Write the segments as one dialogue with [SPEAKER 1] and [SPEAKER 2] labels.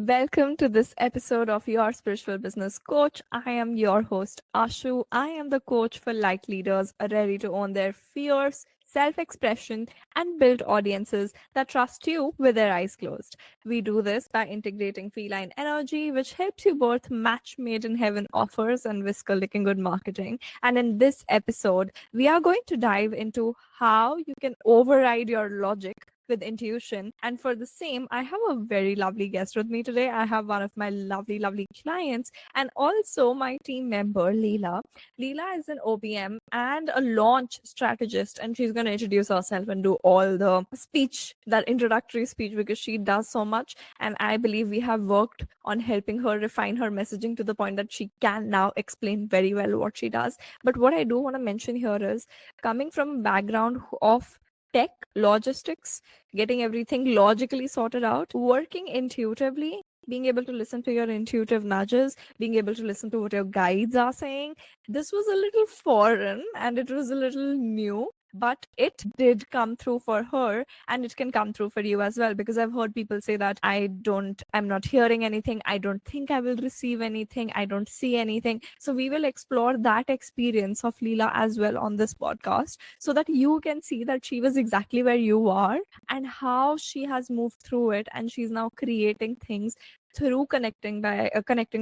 [SPEAKER 1] Welcome to this episode of Your Spiritual Business Coach. I am your host, Ashu. I am the coach for light leaders ready to own their fears, self expression, and build audiences that trust you with their eyes closed. We do this by integrating feline energy, which helps you both match made in heaven offers and whisker-licking good marketing. And in this episode, we are going to dive into how you can override your logic with intuition. And for the same, I have a very lovely guest with me today. I have one of my lovely clients and also my team member, Leela. Leela is an OBM and a launch strategist, and she's going to introduce herself and do all the speech, that introductory speech, because she does so much. And I believe we have worked on helping her refine her messaging to the point that she can now explain very well what she does. But what I do want to mention here is coming from a background of tech, logistics, getting everything logically sorted out, working intuitively, being able to listen to your intuitive nudges, being able to listen to what your guides are saying. This was a little foreign and it was a little new. But it did come through for her, and it can come through for you as well. Because I've heard people say that I'm not hearing anything. I don't think I will receive anything. I don't see anything. So we will explore that experience of Leela as well on this podcast so that you can see that she was exactly where you are and how she has moved through it, and she's now creating things through connecting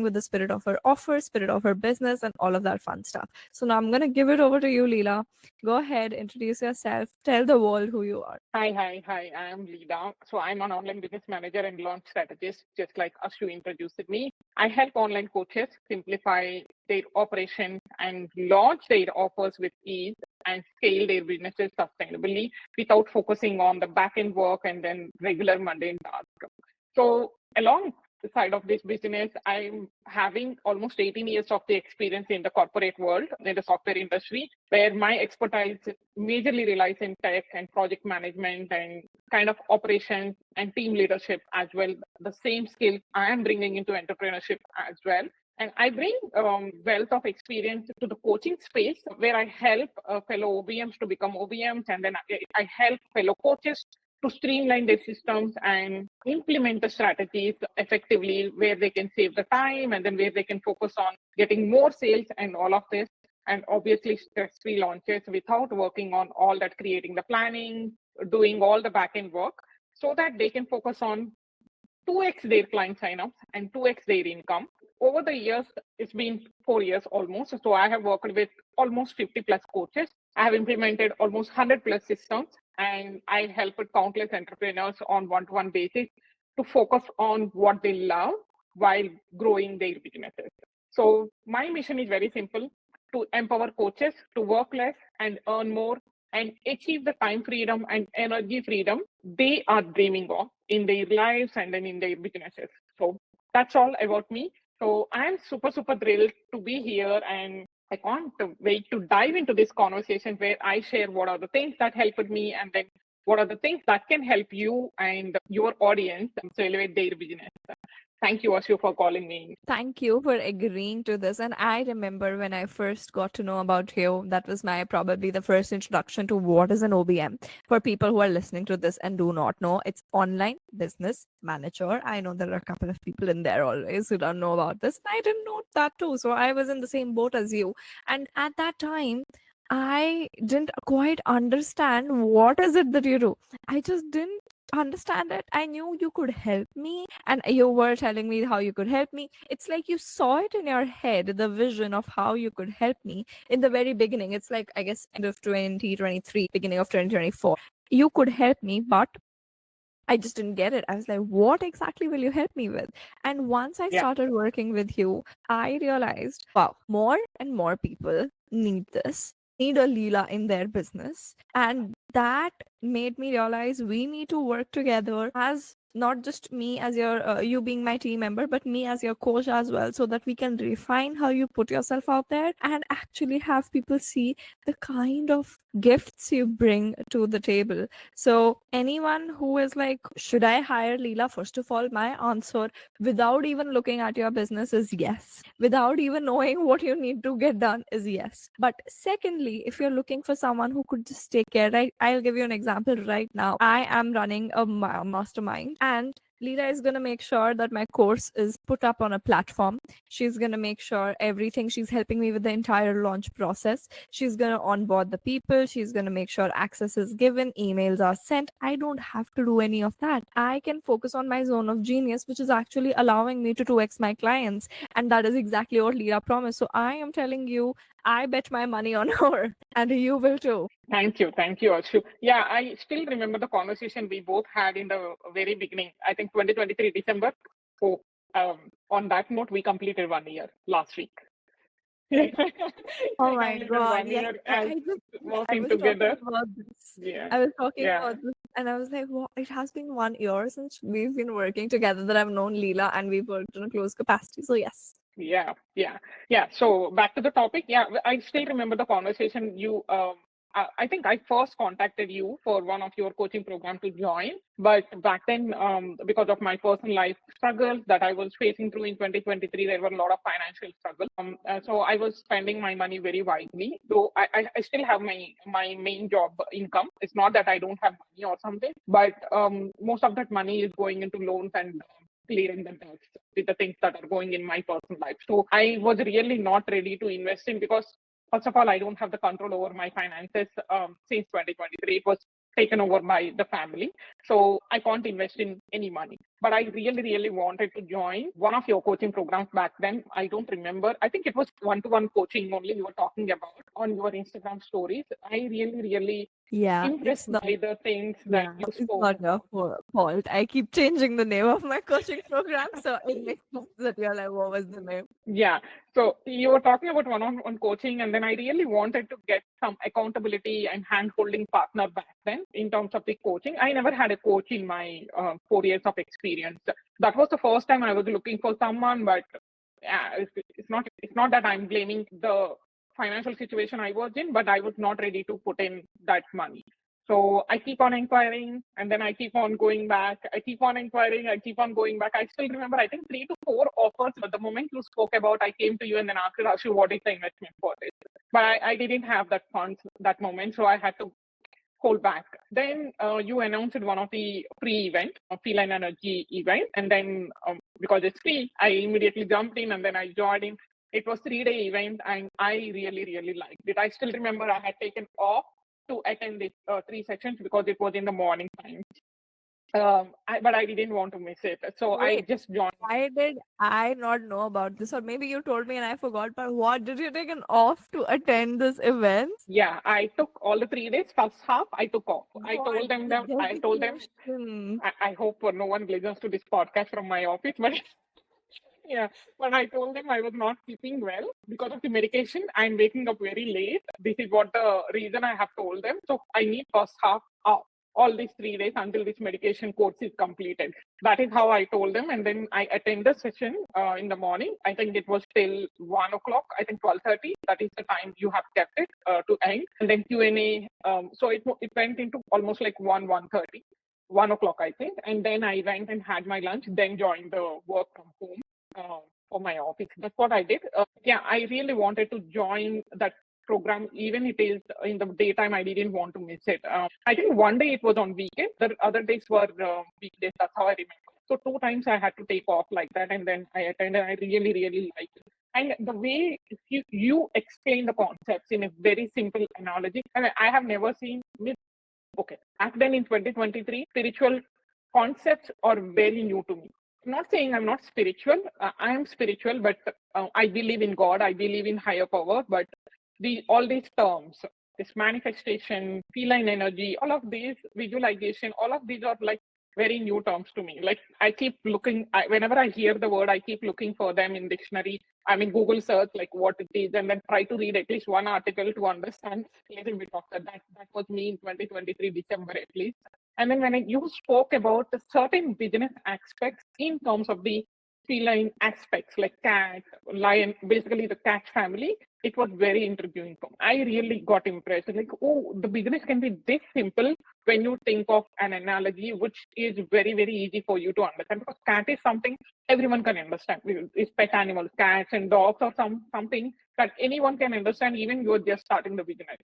[SPEAKER 1] with the spirit of her offer, spirit of her business, and all of that fun stuff. So now I'm going to give it over to you, Leela. Go ahead, introduce yourself, tell the world who you are.
[SPEAKER 2] Hi. I am Leela. So I'm an online business manager and launch strategist, just like Ashu introduced me. I help online coaches simplify their operation and launch their offers with ease and scale their businesses sustainably without focusing on the back end work and then regular mundane tasks. So along the side of this business, I'm having almost 18 years of the experience in the corporate world, in the software industry, where my expertise majorly relies in tech and project management and kind of operations and team leadership as well. The same skill I am bringing into entrepreneurship as well. And I bring wealth of experience to the coaching space where I help fellow OBMs to become OBMs, and then I help fellow coaches to streamline their systems and implement the strategies effectively where they can save the time and then where they can focus on getting more sales and all of this. And obviously stress-free launches without working on all that, creating the planning, doing all the back-end work so that they can focus on 2x their client signups and 2x their income. Over the years, it's been 4 years almost. So I have worked with almost 50 plus coaches. I have implemented almost 100 plus systems, and I help with countless entrepreneurs on one-to-one basis to focus on what they love while growing their businesses. So my mission is very simple: to empower coaches to work less and earn more and achieve the time freedom and energy freedom they are dreaming of in their lives and then in their businesses. So that's all about me. So I'm super thrilled to be here, and I can't wait to dive into this conversation where I share what are the things that helped me and then what are the things that can help you and your audience to elevate their business. Thank you, Ashu, for calling me.
[SPEAKER 1] Thank you for agreeing to this. And I remember when I first got to know about you, that was my probably the first introduction to what is an OBM. For people who are listening to this and do not know, it's online business manager. I know there are a couple of people in there always who don't know about this. I didn't know that too. So I was in the same boat as you. And at that time, I didn't quite understand what is it that you do. I just didn't understand it. I knew you could help me, and you were telling me how you could help me. It's like you saw it in your head, the vision of how you could help me in the very beginning. It's like, I guess, end of 2023, beginning of 2024. You could help me, but I just didn't get it. I was like, what exactly will you help me with? And once I
[SPEAKER 2] Yeah.
[SPEAKER 1] started working with you, I realized, wow, more and more people need this, need a Leela in their business. And that made me realize we need to work together as not just me as you being my team member, but me as your coach as well, so that we can refine how you put yourself out there and actually have people see the kind of gifts you bring to the table. So anyone who is like, should I hire Leela? First of all, my answer without even looking at your business is yes. Without even knowing what you need to get done is yes. But secondly, if you're looking for someone who could just take care, right? I'll give you an example right now. I am running a mastermind, and Leela is going to make sure that my course is put up on a platform. She's going to make sure everything, she's helping me with the entire launch process. She's going to onboard the people. She's going to make sure access is given, emails are sent. I don't have to do any of that. I can focus on my zone of genius, which is actually allowing me to 2x my clients. And that is exactly what Leela promised. So I am telling you, I bet my money on her, and you will too.
[SPEAKER 2] Thank you, Ashu. Yeah, I still remember the conversation we both had in the very beginning. I think 2023 December. So on that note, we completed 1 year last week.
[SPEAKER 1] Oh
[SPEAKER 2] We
[SPEAKER 1] my
[SPEAKER 2] completed
[SPEAKER 1] God.
[SPEAKER 2] one
[SPEAKER 1] Yes.
[SPEAKER 2] year as
[SPEAKER 1] I
[SPEAKER 2] working
[SPEAKER 1] was talking
[SPEAKER 2] together.
[SPEAKER 1] about this.
[SPEAKER 2] Yeah,
[SPEAKER 1] I was talking
[SPEAKER 2] yeah.
[SPEAKER 1] about this and I was like, well, it has been 1 year since we've been working together that I've known Leela and we've worked in a close capacity. So yes.
[SPEAKER 2] Yeah. So back to the topic. Yeah, I still remember the conversation. I think I first contacted you for one of your coaching program to join, but back then, because of my personal life struggles that I was facing through in 2023, there were a lot of financial struggles. So I was spending my money very wisely. Though I still have my main job income. It's not that I don't have money or something, but most of that money is going into loans and clearing the debts with the things that are going in my personal life. So I was really not ready to invest in because first of all, I don't have the control over my finances since 2023. It was taken over by the family. So I can't invest in any money. But I really wanted to join one of your coaching programs back then. I don't remember. I think it was one-to-one coaching only you were talking about on your Instagram stories. I really
[SPEAKER 1] Yeah, it's
[SPEAKER 2] impressed
[SPEAKER 1] not.
[SPEAKER 2] by the things that
[SPEAKER 1] Yeah,
[SPEAKER 2] you
[SPEAKER 1] it's
[SPEAKER 2] spoke
[SPEAKER 1] not your
[SPEAKER 2] about.
[SPEAKER 1] fault. I keep changing the name of my coaching program, so it makes sense that you're like, what was the name?
[SPEAKER 2] Yeah. So you were talking about one-on-one coaching, and then I really wanted to get some accountability and hand-holding partner back then in terms of the coaching. I never had a coach in my 4 years of experience. That was the first time I was looking for someone, but it's not that I'm blaming the financial situation I was in, but I was not ready to put in that money. So I keep on inquiring and then I keep on going back. I keep on inquiring. I keep on going back. I still remember, I think 3 to 4 offers. But the moment you spoke about, I came to you and then asked Ashu, what is the investment for this? But I didn't have that funds that moment. So I had to hold back. Then you announced one of the free event, a feline energy event. And then because it's free, I immediately jumped in and then I joined in. It was 3 day event and I really liked it. I still remember I had taken off to attend the 3 sessions because it was in the morning time. But I didn't want to miss it. So I
[SPEAKER 1] Wait,
[SPEAKER 2] just joined.
[SPEAKER 1] why did I not know about this? Or maybe you told me and I forgot, but what did you take an off to attend this event?
[SPEAKER 2] Yeah, I took all the 3 days. First half, I took off.
[SPEAKER 1] What the
[SPEAKER 2] I told them,
[SPEAKER 1] dedication?
[SPEAKER 2] I hope no one listens to this podcast from my office, but yeah, but I told them I was not sleeping well because of the medication. I'm waking up very late. This is what the reason I have told them. So I need first half all these 3 days until this medication course is completed. That is how I told them. And then I attend the session in the morning. I think it was till 1 o'clock. I think 12:30. That is the time you have kept it to end. And then Q&A. So it went into almost like 1:30. 1 o'clock, I think. And then I went and had my lunch, then joined the work from home uh, for my office. That's what I did. Yeah, I really wanted to join that program, even it is in the daytime. I didn't want to miss it. I think one day it was on weekend. The other days were weekdays. That's how I remember. So 2 times I had to take off like that, and then I attended. I really liked it. And the way you explain the concepts in a very simple analogy, and I have never seen. Okay, back then in 2023, spiritual concepts are very new to me. I'm not saying I'm not spiritual. I am spiritual, but I believe in God. I believe in higher power. But all these terms, this manifestation, feline energy, all of these visualization, all of these are like very new terms to me. Like I keep looking. Whenever I hear the word, I keep looking for them in dictionary. I mean, Google search like what it is, and then try to read at least one article to understand a little bit of that. That was me in 2023 December at least. And then when you spoke about the certain business aspects in terms of the feline aspects like cat, lion, basically the cat family, it was very intriguing. I really got impressed. Like, oh, the business can be this simple when you think of an analogy, which is very easy for you to understand. Because cat is something everyone can understand. It's pet animals, cats and dogs, or something that anyone can understand, even you're just starting the business.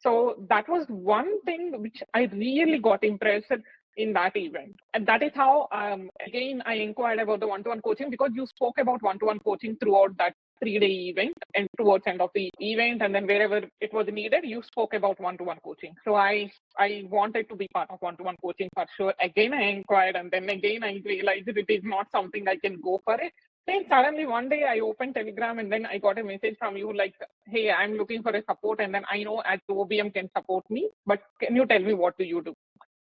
[SPEAKER 2] So that was one thing which I really got impressed. in that event. And that is how, again, I inquired about the one-to-one coaching because you spoke about one-to-one coaching throughout that 3-day event and towards end of the event. And then wherever it was needed, you spoke about one-to-one coaching. So I wanted to be part of one-to-one coaching for sure. Again, I inquired and then again, I realized that it is not something I can go for it. Then suddenly one day I opened Telegram and then I got a message from you like, hey, I'm looking for a support. And then I know at OBM can support me, but can you tell me what do you do?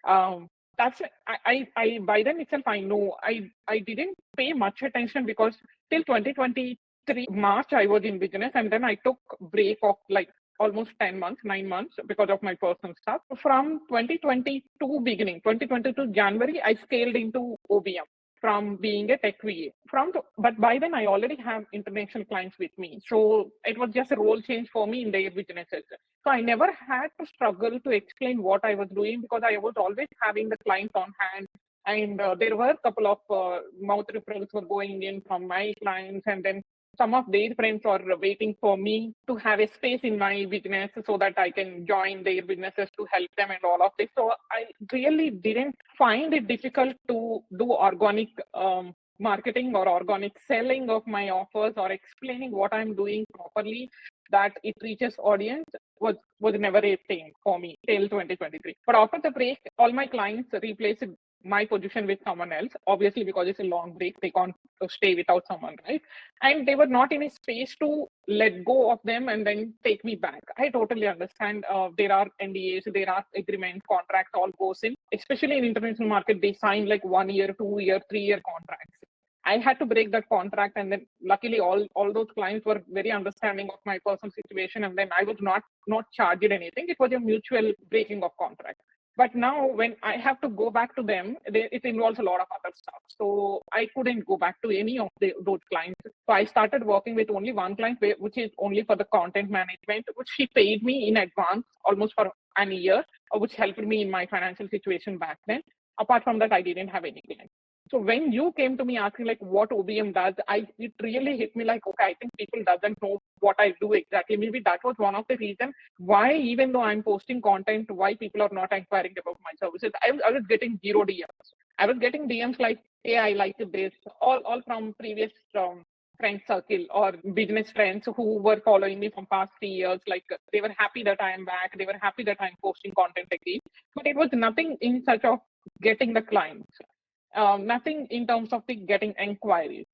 [SPEAKER 2] Um, that's I by then itself I know I didn't pay much attention because till 2023 March I was in business and then I took break of like almost 10 months, 9 months because of my personal stuff. From 2022 beginning, 2022 January, I scaled into OBM from being a tech VA. But by then I already have international clients with me. So it was just a role change for me in their businesses. So I never had to struggle to explain what I was doing because I was always having the clients on hand. And there were a couple of mouth referrals were going in from my clients, and then some of their friends are waiting for me to have a space in my business so that I can join their businesses to help them and all of this. So I really didn't find it difficult to do organic marketing or organic selling of my offers or explaining what I'm doing properly that it reaches audience was never a thing for me till 2023. But after the break, all my clients replaced my position with someone else. Obviously, because it's a long break, they can't stay without someone, right? And they were not in a space to let go of them and then take me back. I totally understand. There are NDAs, there are agreement contracts, all goes in. Especially in international market, they sign like 1 year, 2 year, 3 year contracts. I had to break that contract, and then luckily all those clients were very understanding of my personal situation, and then I was not charged anything. It was a mutual breaking of contract. But now when I have to go back to them, it involves a lot of other stuff. So I couldn't go back to any of those clients. So I started working with only one client, which is only for the content management, which she paid me in advance almost for an year, which helped me in my financial situation back then. Apart from that, I didn't have any clients. So when you came to me asking like what OBM does, it really hit me like, okay, I think people doesn't know what I do exactly. Maybe that was one of the reasons why, even though I'm posting content, why people are not inquiring about my services. I was getting zero DMs. I was getting DMs like, hey, I like this, all from previous friend circle or business friends who were following me from past 3 years. Like they were happy that I am back. They were happy that I'm posting content again. But it was nothing in such of getting the clients. Nothing in terms of the getting inquiries.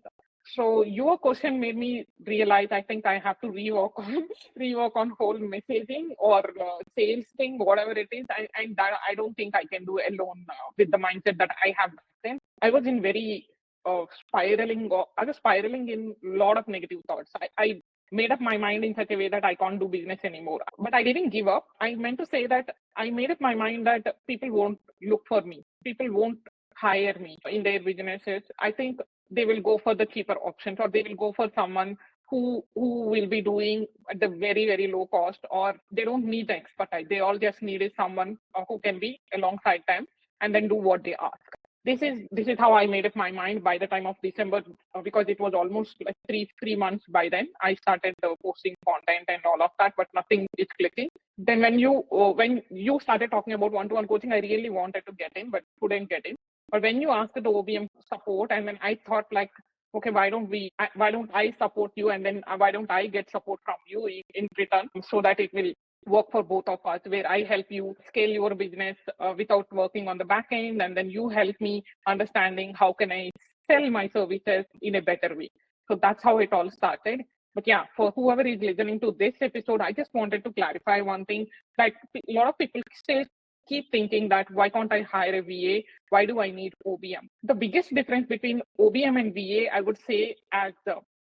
[SPEAKER 2] So your question made me realize I think I have to rework on rework on whole messaging or sales thing, whatever it is. And that I don't think I can do alone now with the mindset that I have back then. I was in very spiraling. I was spiraling in a lot of negative thoughts. I made up my mind in such a way that I can't do business anymore. But I didn't give up. I meant to say that I made up my mind that people won't look for me. People won't hire me in their businesses. I think they will go for the cheaper options, or they will go for someone who will be doing at the very low cost, or they don't need the expertise. They all just need is someone who can be alongside them and then do what they ask. This is how I made up my mind by the time of December, because it was almost like three months by then. I started posting content and all of that, but nothing is clicking. Then when you started talking about one-to-one coaching, I really wanted to get in, but couldn't get in. But when you asked the OBM support, and then I thought like, okay, why don't I support you, and then why don't I get support from you in return, so that it will work for both of us, where I help you scale your business without working on the back end, and then you help me understanding how can I sell my services in a better way. So that's how it all started. But yeah, for whoever is listening to this episode, I just wanted to clarify one thing, that a lot of people still keep thinking that why can't I hire a VA? Why do I need OBM? The biggest difference between OBM and VA, I would say, as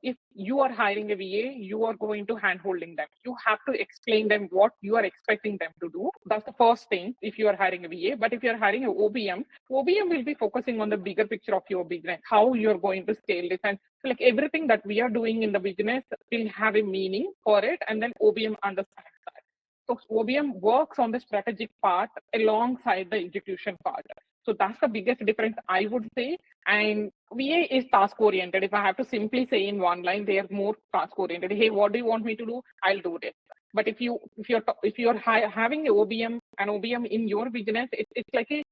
[SPEAKER 2] if you are hiring a VA, you are going to handholding them. You have to explain them what you are expecting them to do. That's the first thing if you are hiring a VA. But if you're hiring an OBM will be focusing on the bigger picture of your business, how you're going to scale this. And like everything that we are doing in the business will have a meaning for it. And then OBM understands that. So OBM works on the strategic part alongside the execution part. So that's the biggest difference, I would say. And VA is task oriented. If I have to simply say in one line, they are more task oriented. Hey, what do you want me to do? I'll do this. But if you're having an OBM in your business, it's like a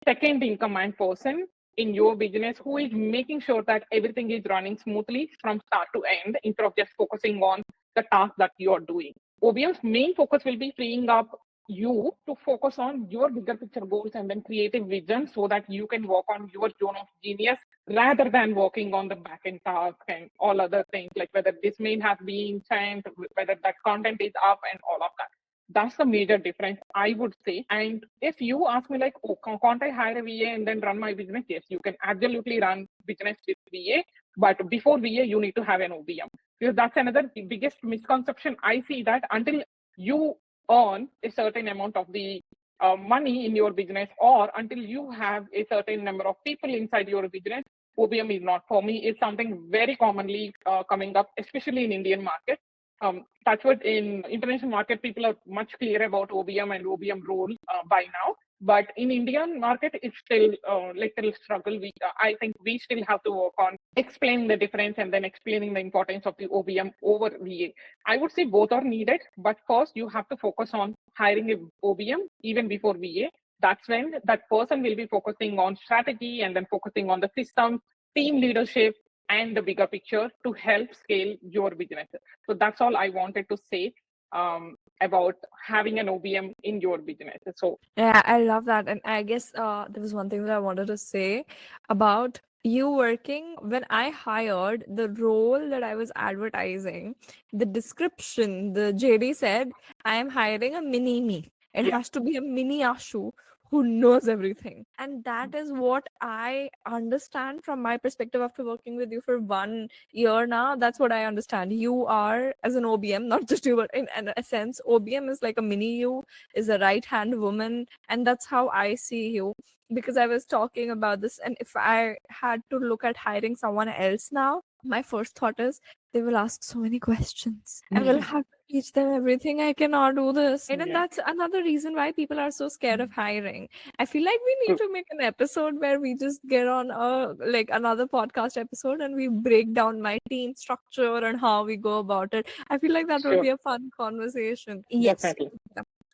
[SPEAKER 2] second in command person in your business who is making sure that everything is running smoothly from start to end instead of just focusing on the task that you are doing. OBM's main focus will be freeing up you to focus on your bigger picture goals and then creative vision so that you can work on your zone of genius rather than working on the back end task and all other things like whether this mail has been sent, whether that content is up and all of that. That's the major difference, I would say. And if you ask me like, oh, can't I hire a VA and then run my business? Yes, you can absolutely run business with VA. But before VA, you need to have an OBM. Because that's another biggest misconception I see, that until you earn a certain amount of the money in your business or until you have a certain number of people inside your business, OBM is not for me. It's something very commonly coming up, especially in Indian market. Touch wood, in international market, people are much clearer about OBM and OBM role by now. But in Indian market, it's still little struggle. I think we still have to work on explaining the difference and then explaining the importance of the OBM over VA. I would say both are needed, but first you have to focus on hiring a OBM even before VA. That's when that person will be focusing on strategy and then focusing on the system, team leadership, and the bigger picture to help scale your business. So that's all I wanted to say about having an OBM in your business. So
[SPEAKER 1] Yeah, I love that. And I guess there was one thing that I wanted to say about you working. When I hired, the role that I was advertising, the description, the JD said, I am hiring a mini me. It
[SPEAKER 2] yeah,
[SPEAKER 1] has to be a mini Ashu who knows everything. And that is what I understand from my perspective after working with you for 1 year now. That's what I understand. You are, as an OBM, not just you, but in a sense, OBM is like a mini you, is a right hand woman, and that's how I see you. Because I was talking about this, and if I had to look at hiring someone else now, my first thought is they will ask so many questions. I will have to teach them everything. I cannot do this. Right? And
[SPEAKER 2] yeah,
[SPEAKER 1] that's another reason why people are so scared of hiring. I feel like we need
[SPEAKER 2] true.
[SPEAKER 1] to make an episode where we just get on a like another podcast episode and we break down my team structure and how we go about it. I feel like that would
[SPEAKER 2] Sure,
[SPEAKER 1] be a fun conversation. Yes.
[SPEAKER 2] definitely.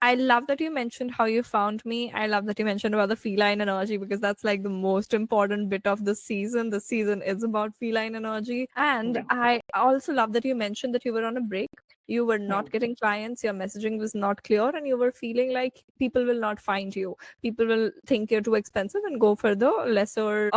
[SPEAKER 1] I love that you mentioned how you found me. I love that you mentioned about the feline energy because that's like the most important bit of the season. The season is about feline energy. And
[SPEAKER 2] Yeah.
[SPEAKER 1] I also love that you mentioned that you were on a break. You were not
[SPEAKER 2] Mm.
[SPEAKER 1] getting clients, your messaging was not clear, and you were feeling like people will not find you. People will think you're too expensive and go for the lesser,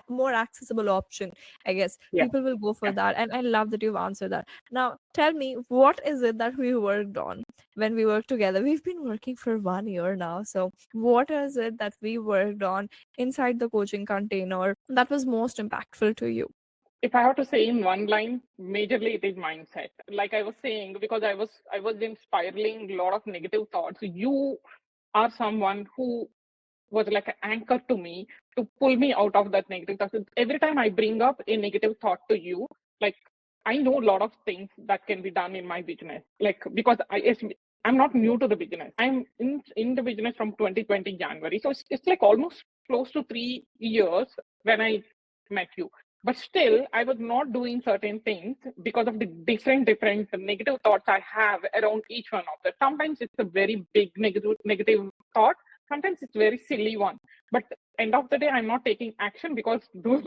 [SPEAKER 1] more accessible option, I guess.
[SPEAKER 2] Yeah,
[SPEAKER 1] People will go for
[SPEAKER 2] yeah.
[SPEAKER 1] that. And I love that you've answered that. Now, tell me, what is it that we worked on when we work together? We've been working for 1 year now. So, what is it that we worked on inside the coaching container that was most impactful to you?
[SPEAKER 2] If I have to say in one line, majorly it is mindset. Like I was saying, because I was in spiraling a lot of negative thoughts. You are someone who was like an anchor to me to pull me out of that negative thought. So every time I bring up a negative thought to you, like I know a lot of things that can be done in my business. Like because I'm not new to the business. I'm in the business from 2020 January. So it's like almost close to 3 years when I met you. But still, I was not doing certain things because of the different negative thoughts I have around each one of them. Sometimes it's a very big negative thought. Sometimes it's very silly one. But end of the day, I'm not taking action because those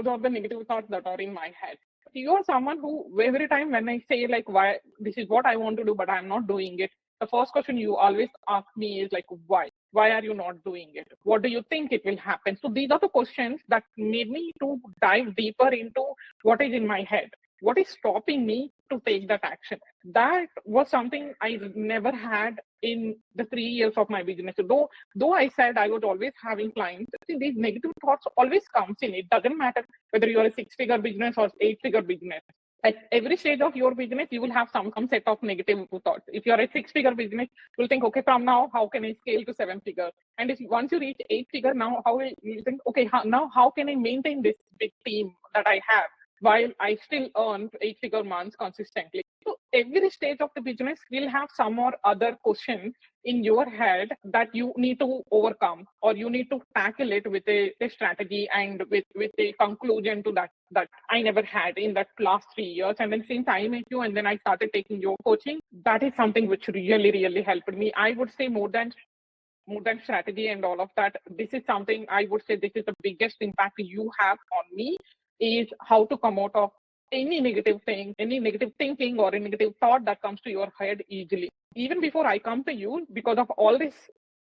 [SPEAKER 2] are the negative thoughts that are in my head. You are someone who every time when I say like why this is what I want to do, but I'm not doing it, the first question you always ask me is like why? Why are you not doing it? What do you think it will happen? So these are the questions that made me to dive deeper into what is in my head. What is stopping me to take that action? That was something I never had in the 3 years of my business. So though I said I was always having clients, see, these negative thoughts always comes in. It doesn't matter whether you are a six-figure business or eight-figure business. At every stage of your business, you will have some set of negative thoughts. If you are a six-figure business, you'll think, okay, from now, how can I scale to seven-figure? And if once you reach eight-figure, now how will you think, okay, now how can I maintain this big team that I have while I still earn eight-figure months consistently? So every stage of the business will have some or other question in your head that you need to overcome or you need to tackle it with a strategy and with a conclusion to that I never had in that last 3 years. And then since I met you and then I started taking your coaching, that is something which really helped me. I would say more than more than strategy and all of that, this is something I would say this is the biggest impact you have on me, is how to come out of any negative thing, any negative thinking or a negative thought that comes to your head easily. Even before I come to you, because of all this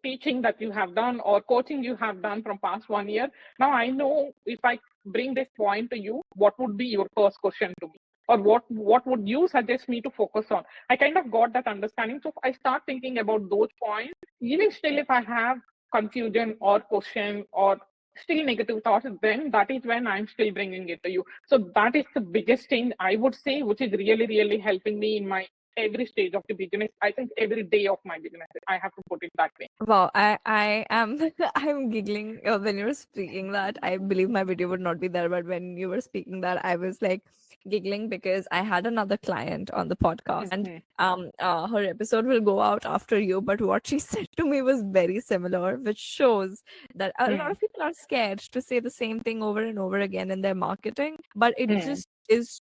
[SPEAKER 2] teaching that you have done or coaching you have done from past 1 year, now I know if I bring this point to you, what would be your first question to me? Or what would you suggest me to focus on? I kind of got that understanding. So I start thinking about those points. Even still, if I have confusion or question or still negative thoughts, then that is when I'm still bringing it to you. So that is the biggest thing I would say, which is really, really helping me in my every stage of the business. I think every day of my business, I have to put it that way.
[SPEAKER 1] Wow, I am I'm giggling when you were speaking that. I believe my video would not be there, but when you were speaking that, I was like giggling because I had another client on the podcast, and
[SPEAKER 2] Mhm.
[SPEAKER 1] her episode will go out after you. But what she said to me was very similar, which shows that a lot
[SPEAKER 2] Mm.
[SPEAKER 1] of people are scared to say the same thing over and over again in their marketing, but it
[SPEAKER 2] Mm.
[SPEAKER 1] just is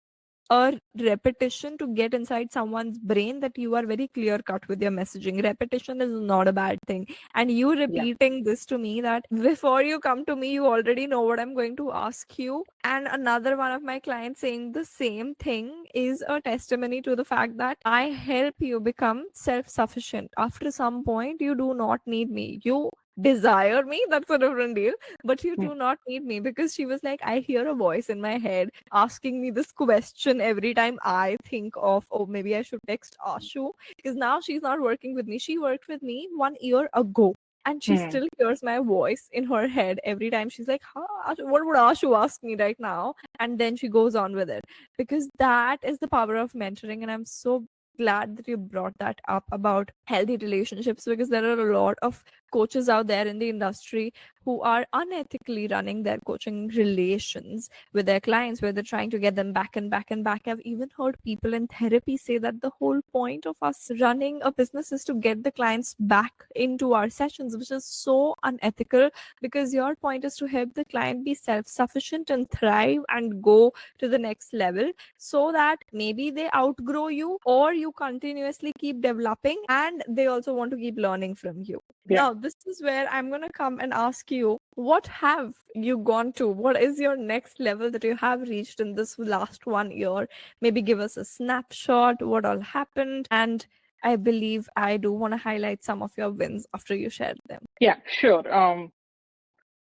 [SPEAKER 1] a repetition to get inside someone's brain that you are very clear cut with your messaging. Repetition is not a bad thing. And you
[SPEAKER 2] Yeah.
[SPEAKER 1] repeating this to me that before you come to me, you already know what I'm going to ask you. And another one of my clients saying the same thing is a testimony to the fact that I help you become self sufficient. After some point, you do not need me. You desire me, that's a different deal, but you
[SPEAKER 2] Mm.
[SPEAKER 1] do not need me, because she was like, I hear a voice in my head asking me this question every time I think of, oh, maybe I should text Ashu, because now she's not working with me. She worked with me 1 year ago. And she
[SPEAKER 2] Mm.
[SPEAKER 1] still hears my voice in her head every time. She's like, huh, what would Ashu ask me right now? And then she goes on with it. Because that is the power of mentoring. And I'm so glad that you brought that up about healthy relationships, because there are a lot of coaches out there in the industry who are unethically running their coaching relations with their clients, where they're trying to get them back and back and back. I've even heard people in therapy say that the whole point of us running a business is to get the clients back into our sessions, which is so unethical, because your point is to help the client be self-sufficient and thrive and go to the next level, so that maybe they outgrow you or you continuously keep developing and they also want to keep learning from you.
[SPEAKER 2] Yeah.
[SPEAKER 1] Now, this is where I'm going to come and ask you, what have you gone to? What is your next level that you have reached in this last 1 year? Maybe give us a snapshot, what all happened. And I believe I do want to highlight some of your wins after you shared them.
[SPEAKER 2] Yeah, sure.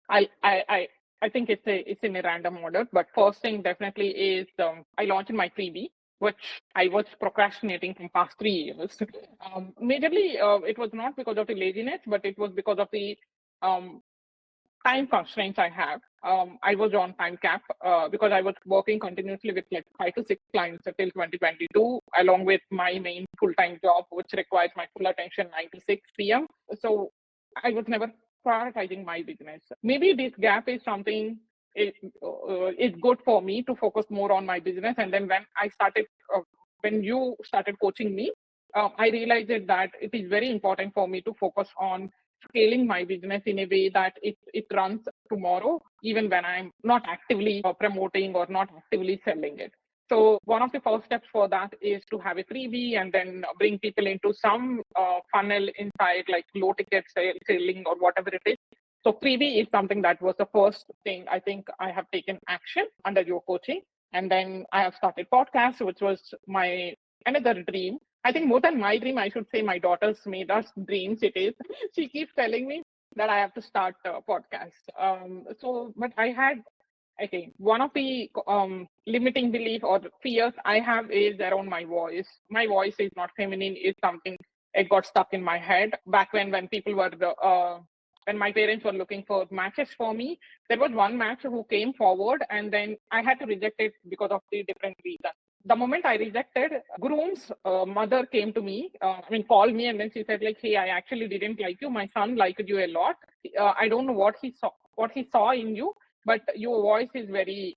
[SPEAKER 2] I, I, I, I think it's in a random order, but first thing definitely is I launched my freebie, which I was procrastinating from past 3 years. Majorly, it was not because of the laziness, but it was because of the um, time constraints I have. I was on time cap because I was working continuously with like 5 to 6 clients until 2022, along with my main full-time job, which requires my full attention 9 to 6 p.m. So I was never prioritizing my business. Maybe this gap is something it, is good for me to focus more on my business. And then when you started coaching me, I realized that it is very important for me to focus on scaling my business in a way that it runs tomorrow, even when I'm not actively promoting or not actively selling it. So one of the first steps for that is to have a freebie and then bring people into some funnel inside, like low ticket selling or whatever it is. So freebie is something that was the first thing I think I have taken action under your coaching. And then I have started podcast, which was my another dream. I think more than my dream, I should say my daughter's made us dreams. It is. She keeps telling me that I have to start a podcast. But I had, okay, one of the limiting belief or fears I have is around my voice. My voice is not feminine. Is something it got stuck in my head back when people were when my parents were looking for matches for me. There was one match who came forward, and then I had to reject it because of the different reasons. The moment I rejected, groom's mother came to me, called me, and then she said, like, hey, I actually didn't like you. My son liked you a lot. I don't know what he saw in you, but your voice is very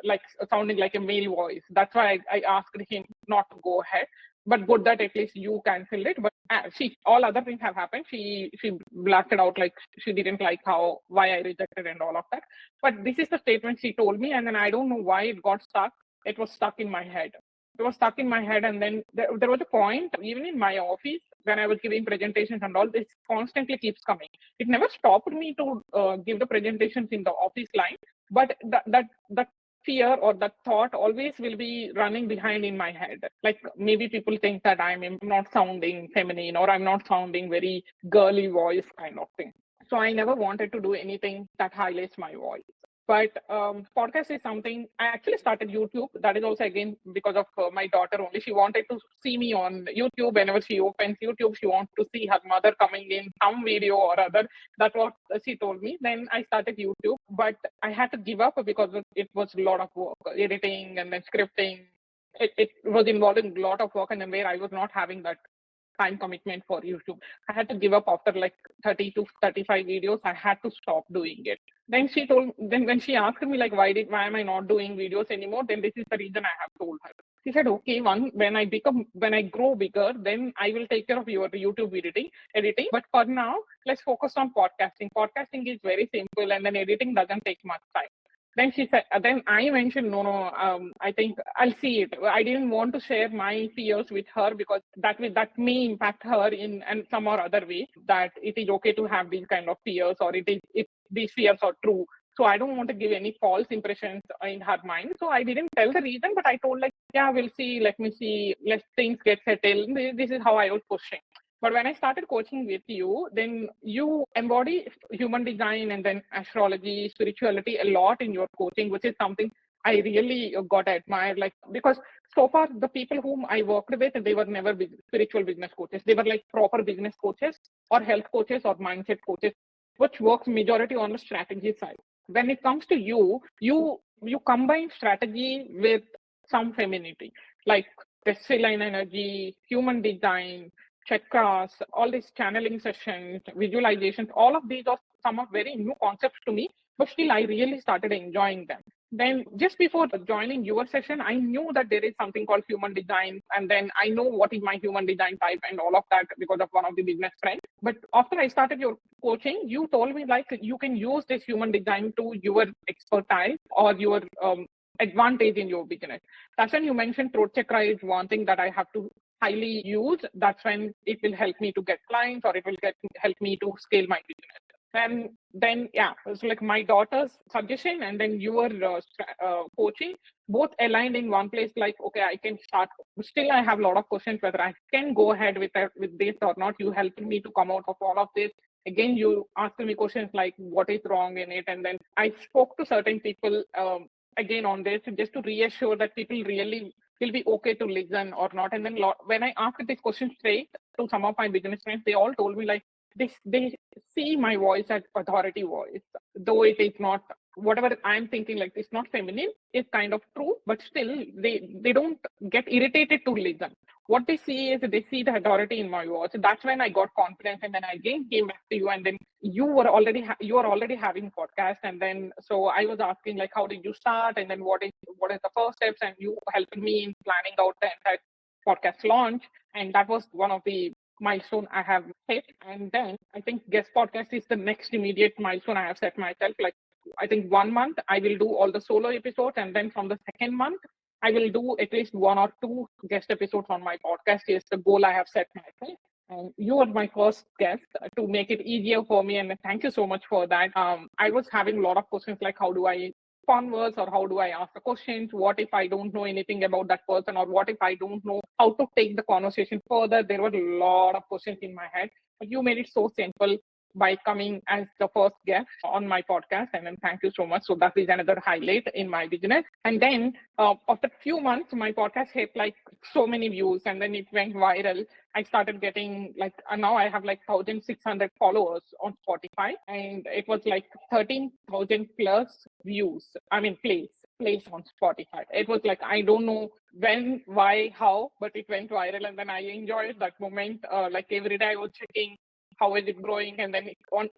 [SPEAKER 2] like sounding like a male voice. That's why I asked him not to go ahead. But good that at least you canceled it. But she, all other things have happened. She blasted out like she didn't like why I rejected and all of that. But this is the statement she told me, and then I don't know why it got stuck. It was stuck in my head. it was stuck in my head. And then there was a point, even in my office, when I was giving presentations and all, this constantly keeps coming. It never stopped me to give the presentations in the office line, but that fear or that thought always will be running behind in my head. Like maybe people think that I'm not sounding feminine or I'm not sounding very girly voice kind of thing. So I never wanted to do anything that highlights my voice. But podcast is something I actually started YouTube. That is also again because of my daughter only. She wanted to see me on YouTube. Whenever she opens YouTube, she wants to see her mother coming in some video or other. That's what she told me. Then I started YouTube, but I had to give up because it was a lot of work, editing and then scripting. It was involving a lot of work, and then where I was not having that time commitment for YouTube. I had to give up after like 30 to 35 videos. I had to stop doing it. Then when she asked me like, why am I not doing videos anymore? Then this is the reason I have told her. She said, okay, when I grow bigger, then I will take care of your YouTube editing. But for now, let's focus on podcasting. Podcasting is very simple, and then editing doesn't take much time. Then she said, then I mentioned, no, I think I'll see it. I didn't want to share my fears with her because that may impact her in and some or other way, that it is okay to have these kind of fears, or if these fears are true. So I don't want to give any false impressions in her mind. So I didn't tell the reason, but I told like, yeah, we'll see, let me see, let things get settled. This is how I was pushing. But when I started coaching with you, then you embody human design and then astrology, spirituality a lot in your coaching, which is something I really got to admire. Like, because so far the people whom I worked with, they were never spiritual business coaches. They were like proper business coaches or health coaches or mindset coaches, which works majority on the strategy side. When it comes to you combine strategy with some femininity, like line energy, human design, chakras, all these channeling sessions, visualizations, all of these are some of very new concepts to me, but still I really started enjoying them. Then just before joining your session, I knew that there is something called human design. And then I know what is my human design type and all of that because of one of the business friends. But after I started your coaching, you told me like you can use this human design to your expertise or your advantage in your business. That's when you mentioned throat chakra is one thing that I have to highly use. That's when it will help me to get clients or it will help me to scale my business. And then, yeah, it's like my daughter's suggestion and then your coaching both aligned in one place. Like, okay, I can start. Still, I have a lot of questions whether I can go ahead with this or not. You helped me to come out of all of this. Again, you asked me questions like what is wrong in it, and then I spoke to certain people again on this just to reassure that people really will be okay to listen or not. And then when I asked this question straight to some of my business friends, they all told me like they see my voice as authority voice, though it is not whatever I'm thinking like it's not feminine, it's kind of true, but still they don't get irritated to listen. What they see is they see the authority in my voice. That's when I got confidence, and then I again came back to you, and then you were already having podcast, and then so I was asking like how did you start, and then what is the first steps, and you helped me in planning out the entire podcast launch, and that was one of the milestone I have hit. And then I think guest podcast is the next immediate milestone I have set myself. Like I think 1 month I will do all the solo episodes, and then from the second month I will do at least 1 or 2 guest episodes on my podcast. Is the goal I have set myself. And you are my first guest to make it easier for me, and thank you so much for that. I was having a lot of questions like how do I converse or how do I ask the questions? What if I don't know anything about that person, or what if I don't know how to take the conversation further? There were a lot of questions in my head, but you made it so simple by coming as the first guest on my podcast. And then thank you so much. So that is another highlight in my business. And then after a few months, my podcast hit like so many views, and then it went viral. I started getting like now I have like 1,600 followers on Spotify, and it was like 13,000 plus views. I mean, plays on Spotify. It was like I don't know when, why, how, but it went viral, and then I enjoyed that moment. Like every day I was checking how is it growing, and then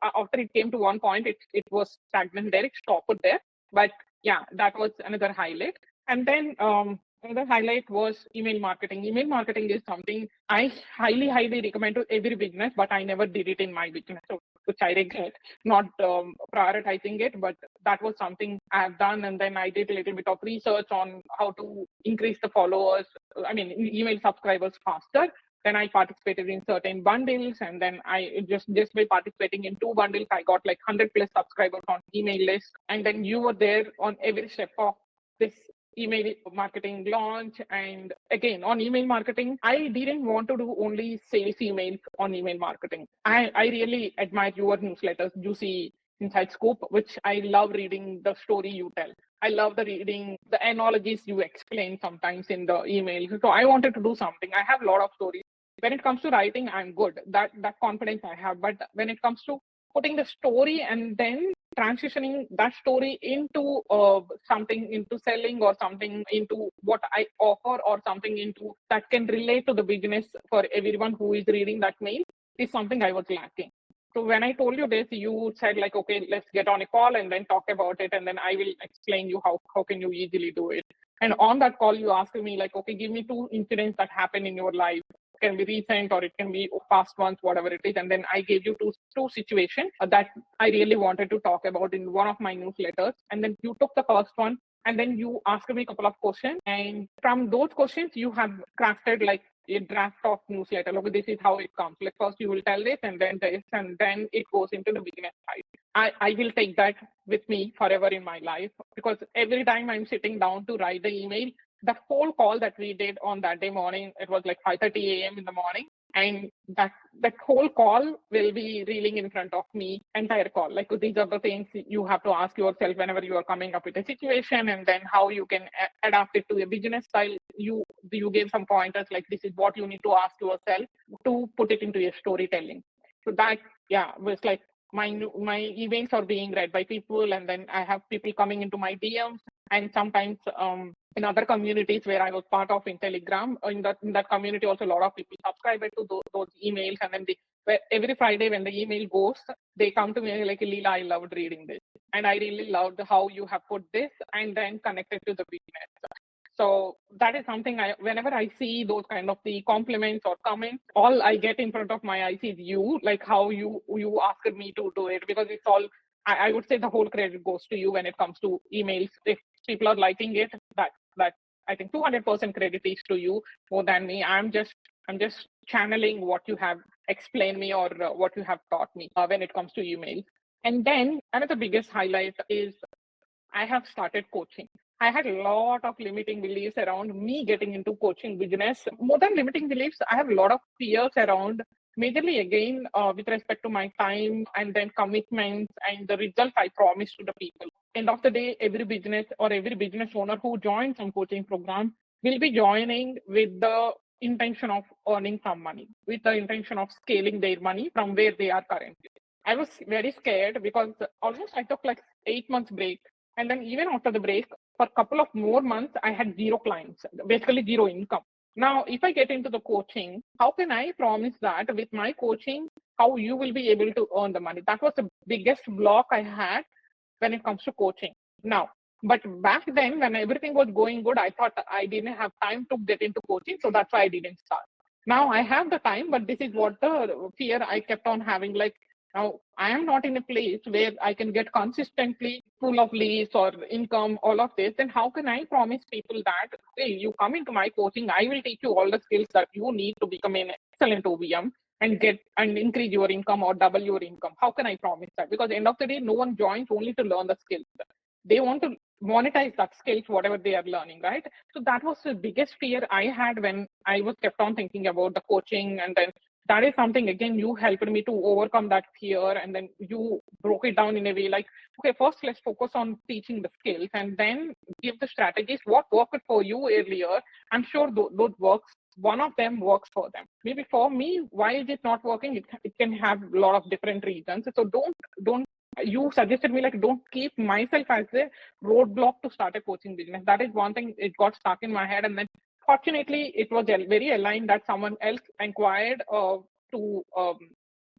[SPEAKER 2] after it came to one point, it was stagnant there, it stopped there. But yeah, that was another highlight. And then another highlight was email marketing. Email marketing is something I highly recommend to every business, but I never did it in my business. So which I regret not prioritizing it, but that was something I have done. And then I did a little bit of research on how to increase the followers, email subscribers faster. Then I participated in certain bundles, and then I just by participating in 2 bundles, I got like 100 plus subscribers on email list. And then you were there on every step of this email marketing launch. And again, on email marketing, I didn't want to do only sales emails on email marketing. I really admire your newsletters, Juicy Inside Scoop, which I love reading the story you tell. I love the reading, the analogies you explain sometimes in the email. So I wanted to do something. I have a lot of stories. When it comes to writing, I'm good. That confidence I have. But when it comes to putting the story and then transitioning that story into something, into selling, or something into what I offer, or something into that can relate to the business for everyone who is reading that mail, is something I was lacking. So when I told you this, you said like, okay, let's get on a call and then talk about it, and then I will explain you how can you easily do it. And on that call, you asked me like, okay, give me 2 incidents that happened in your life. It can be recent or it can be past ones, whatever it is. And then I gave you two situations that I really wanted to talk about in one of my newsletters. And then you took the first one, and then you asked me a couple of questions. And from those questions, you have crafted like a draft of newsletter. Okay, this is how it comes. Like first you will tell this, and then this, and then it goes into the beginner side. I will take that with me forever in my life, because every time I'm sitting down to write the email, the whole call that we did on that day morning, it was like 5:30 a.m. in the morning. And that whole call will be reeling in front of me, entire call. Like these are the things you have to ask yourself whenever you are coming up with a situation, and then how you can adapt it to a business style. You gave some pointers like this is what you need to ask yourself to put it into a storytelling. So that was like my events are being read by people, and then I have people coming into my DMs, and sometimes in other communities where I was part of in Telegram, in that community also a lot of people subscribe to those emails, and then every Friday when the email goes, they come to me like, Leela, I loved reading this, and I really loved how you have put this and then connected to the business. So that is something whenever I see those kind of the compliments or comments, all I get in front of my eyes is you, like how you asked me to do it, because it's all, I would say the whole credit goes to you when it comes to emails. If people are liking it, that I think 200% credit is to you more than me. I'm just channeling what you have explained me, or what you have taught me when it comes to emails. And then another biggest highlight is I have started coaching. I had a lot of limiting beliefs around me getting into coaching business. More than limiting beliefs, I have a lot of fears around, majorly again, with respect to my time and then commitments and the results I promised to the people. End of the day, every business or every business owner who joins some coaching program will be joining with the intention of earning some money, with the intention of scaling their money from where they are currently. I was very scared because almost I took like 8 months break. And then even after the break, for a couple of more months, I had zero clients, basically zero income. Now, if I get into the coaching, how can I promise that with my coaching, how you will be able to earn the money? That was the biggest block I had when it comes to coaching. Now, but back then, when everything was going good, I thought I didn't have time to get into coaching. So that's why I didn't start. Now I have the time, but this is what the fear I kept on having. Like, now I am not in a place where I can get consistently full of leads or income, all of this. Then how can I promise people that, hey, you come into my coaching, I will teach you all the skills that you need to become an excellent OBM and get and increase your income or double your income? How can I promise that? Because at the end of the day, no one joins only to learn the skills. They want to monetize that skills, whatever they are learning, right? So that was the biggest fear I had when I was kept on thinking about the coaching. And then that is something, again, you helped me to overcome that fear. And then you broke it down in a way like, okay, first let's focus on teaching the skills and then give the strategies. What worked for you earlier, I'm sure those works. One of them works for them. Maybe for me, why is it not working? It can have a lot of different reasons. So don't you suggested me like, don't keep myself as a roadblock to start a coaching business. That is one thing, it got stuck in my head. And then fortunately it was very aligned that someone else inquired to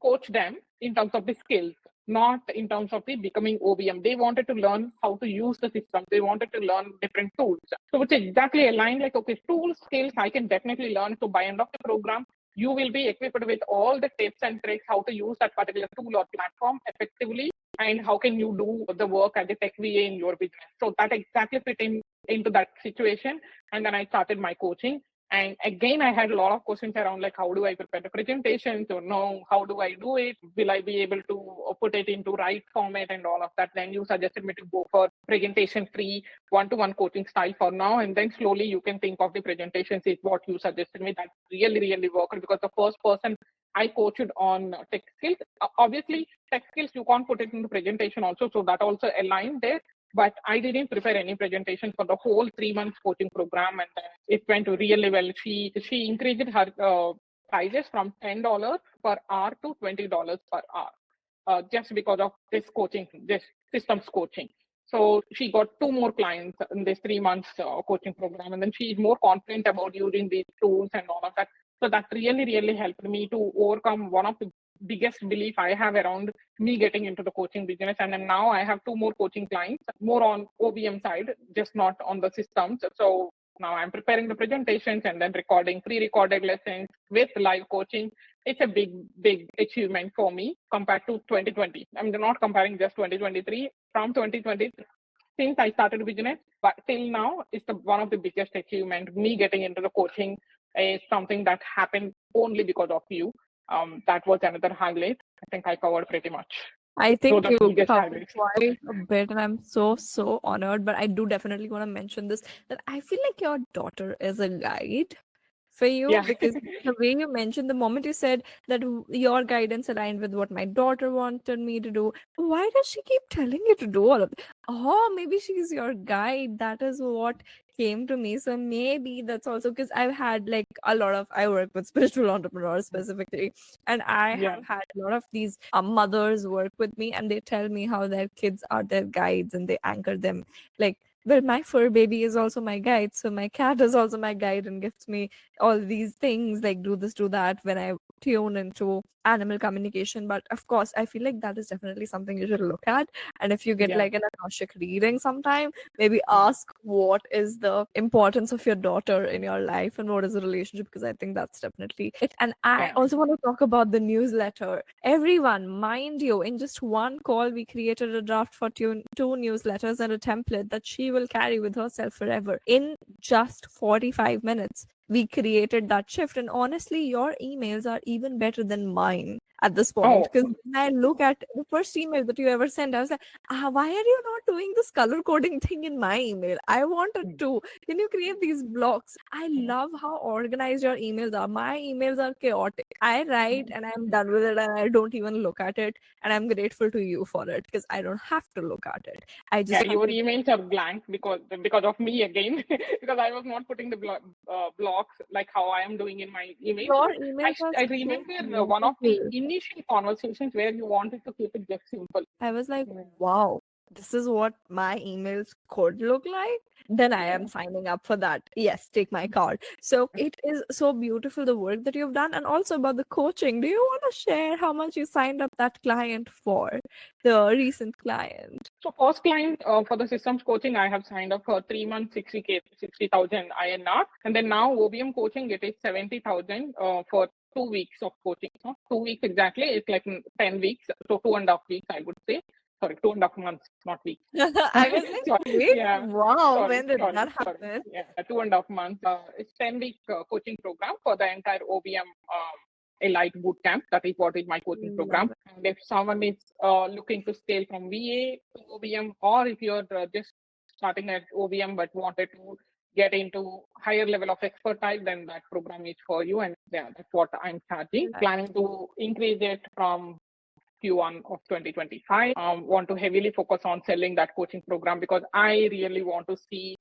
[SPEAKER 2] coach them in terms of the skills, not in terms of the becoming OBM. They wanted to learn how to use the system. They wanted to learn different tools. So which exactly aligned like, okay, tools, skills, I can definitely learn. So by end of the program, you will be equipped with all the tips and tricks how to use that particular tool or platform effectively, and how can you do the work as a tech VA in your business. So that exactly fit into that situation. And then I started my coaching. And again, I had a lot of questions around like, how do I prepare the presentations, or no, how do I do it? Will I be able to put it into right format and all of that? Then you suggested me to go for presentation free one-to-one coaching style for now. And then slowly you can think of the presentations is what you suggested me. That really, really worked, because the first person I coached on tech skills, obviously tech skills, you can't put it into presentation also. So that also aligned there. But I didn't prepare any presentation for the whole 3 months coaching program, and it went really well. She increased her prices from $10 per hour to $20 per hour, just because of this coaching, this systems coaching. So she got 2 more clients in this 3 months coaching program, and then she's more confident about using these tools and all of that. So that really, really helped me to overcome one of the biggest belief I have around me getting into the coaching business. And then now I have 2 more coaching clients, more on OBM side, just not on the systems. So now I'm preparing the presentations and then recording pre-recorded lessons with live coaching. It's a big, big achievement for me compared to 2020. I'm not comparing just 2023. From 2020, since I started business, but till now, it's one of the biggest achievement. Me getting into the coaching is something that happened only because of you. That was another highlight. I think I covered pretty much.
[SPEAKER 1] I
[SPEAKER 2] Those
[SPEAKER 1] think
[SPEAKER 2] are the
[SPEAKER 1] you
[SPEAKER 2] biggest
[SPEAKER 1] covered
[SPEAKER 2] highlights.
[SPEAKER 1] quite a bit, and I'm so honored. But I do definitely want to mention this, that I feel like your daughter is a guide for you,
[SPEAKER 2] Yeah.
[SPEAKER 1] because the way you mentioned, the moment you said that your guidance aligned with what my daughter wanted me to do, why does she keep telling you to do all of it? Oh, maybe she's your guide. That is what came to me. So maybe that's also because I've had like a lot of, I work with spiritual entrepreneurs specifically, and I
[SPEAKER 2] Yeah.
[SPEAKER 1] have had a lot of these mothers work with me, and they tell me how their kids are their guides and they anchor them. Like, well, my fur baby is also my guide, so my cat is also my guide and gives me all these things like do this, do that when I tune into animal communication. But of course, I feel like that is definitely something you should look at. And if you get
[SPEAKER 2] Yeah.
[SPEAKER 1] like an Akashic reading sometime, maybe ask what is the importance of your daughter in your life and what is the relationship, because I think that's definitely it. And I
[SPEAKER 2] Yeah.
[SPEAKER 1] also want to talk about the newsletter. Everyone, mind you, in just one call, we created a draft for two newsletters and a template that she will carry with herself forever in just 45 minutes. We created that shift, and honestly, your emails are even better than mine at this point,
[SPEAKER 2] Oh,
[SPEAKER 1] because when I look at the first email that you ever sent, I was like, why are you not doing this color coding thing in my email? I wanted to. Can you create these blocks? I love how organized your emails are. My emails are chaotic. I write and I'm done with it, and I don't even look at it, and I'm grateful to you for it, because I don't have to look at it. I
[SPEAKER 2] yeah.
[SPEAKER 1] just have
[SPEAKER 2] Your
[SPEAKER 1] to.
[SPEAKER 2] emails are blank because of me again, because I was not putting the blocks like how I am doing in my emails.
[SPEAKER 1] Your
[SPEAKER 2] Because
[SPEAKER 1] emails are
[SPEAKER 2] I
[SPEAKER 1] so
[SPEAKER 2] remember one of the
[SPEAKER 1] beautiful.
[SPEAKER 2] initial conversations where you wanted to keep it just simple.
[SPEAKER 1] I was like,
[SPEAKER 2] Yeah.
[SPEAKER 1] wow, this is what my emails could look like. Then I am signing up for that. Yes, take my card. So it is so beautiful, the work that you've done, and also about the coaching. Do you want to share how much you signed up that client for, the recent client?
[SPEAKER 2] So first client for the systems coaching, I have signed up for 3 months, 60K, 60,000 INR. And then now OBM coaching, it is 70,000 for 2 weeks of coaching. So 2 weeks exactly, it's like 10 weeks. So 2.5 weeks, I would say. Sorry, 2.5 months, not weeks.
[SPEAKER 1] I was like,
[SPEAKER 2] Sorry,
[SPEAKER 1] wait,
[SPEAKER 2] yeah,
[SPEAKER 1] wow,
[SPEAKER 2] sorry,
[SPEAKER 1] when did
[SPEAKER 2] sorry,
[SPEAKER 1] that
[SPEAKER 2] sorry.
[SPEAKER 1] happen?
[SPEAKER 2] Yeah, 2.5 months. It's 10 week coaching program for the entire OBM Elite Bootcamp. That is what is my coaching
[SPEAKER 1] Love
[SPEAKER 2] program.
[SPEAKER 1] it.
[SPEAKER 2] And if someone is looking to scale from VA to OBM, or if you're just starting at OBM but wanted to get into higher level of expertise, then that program is for you. And yeah, that's what I'm charging.
[SPEAKER 1] Right.
[SPEAKER 2] Planning to increase it from Q1 of 2025. Want to heavily focus on selling that coaching program, because I really want to see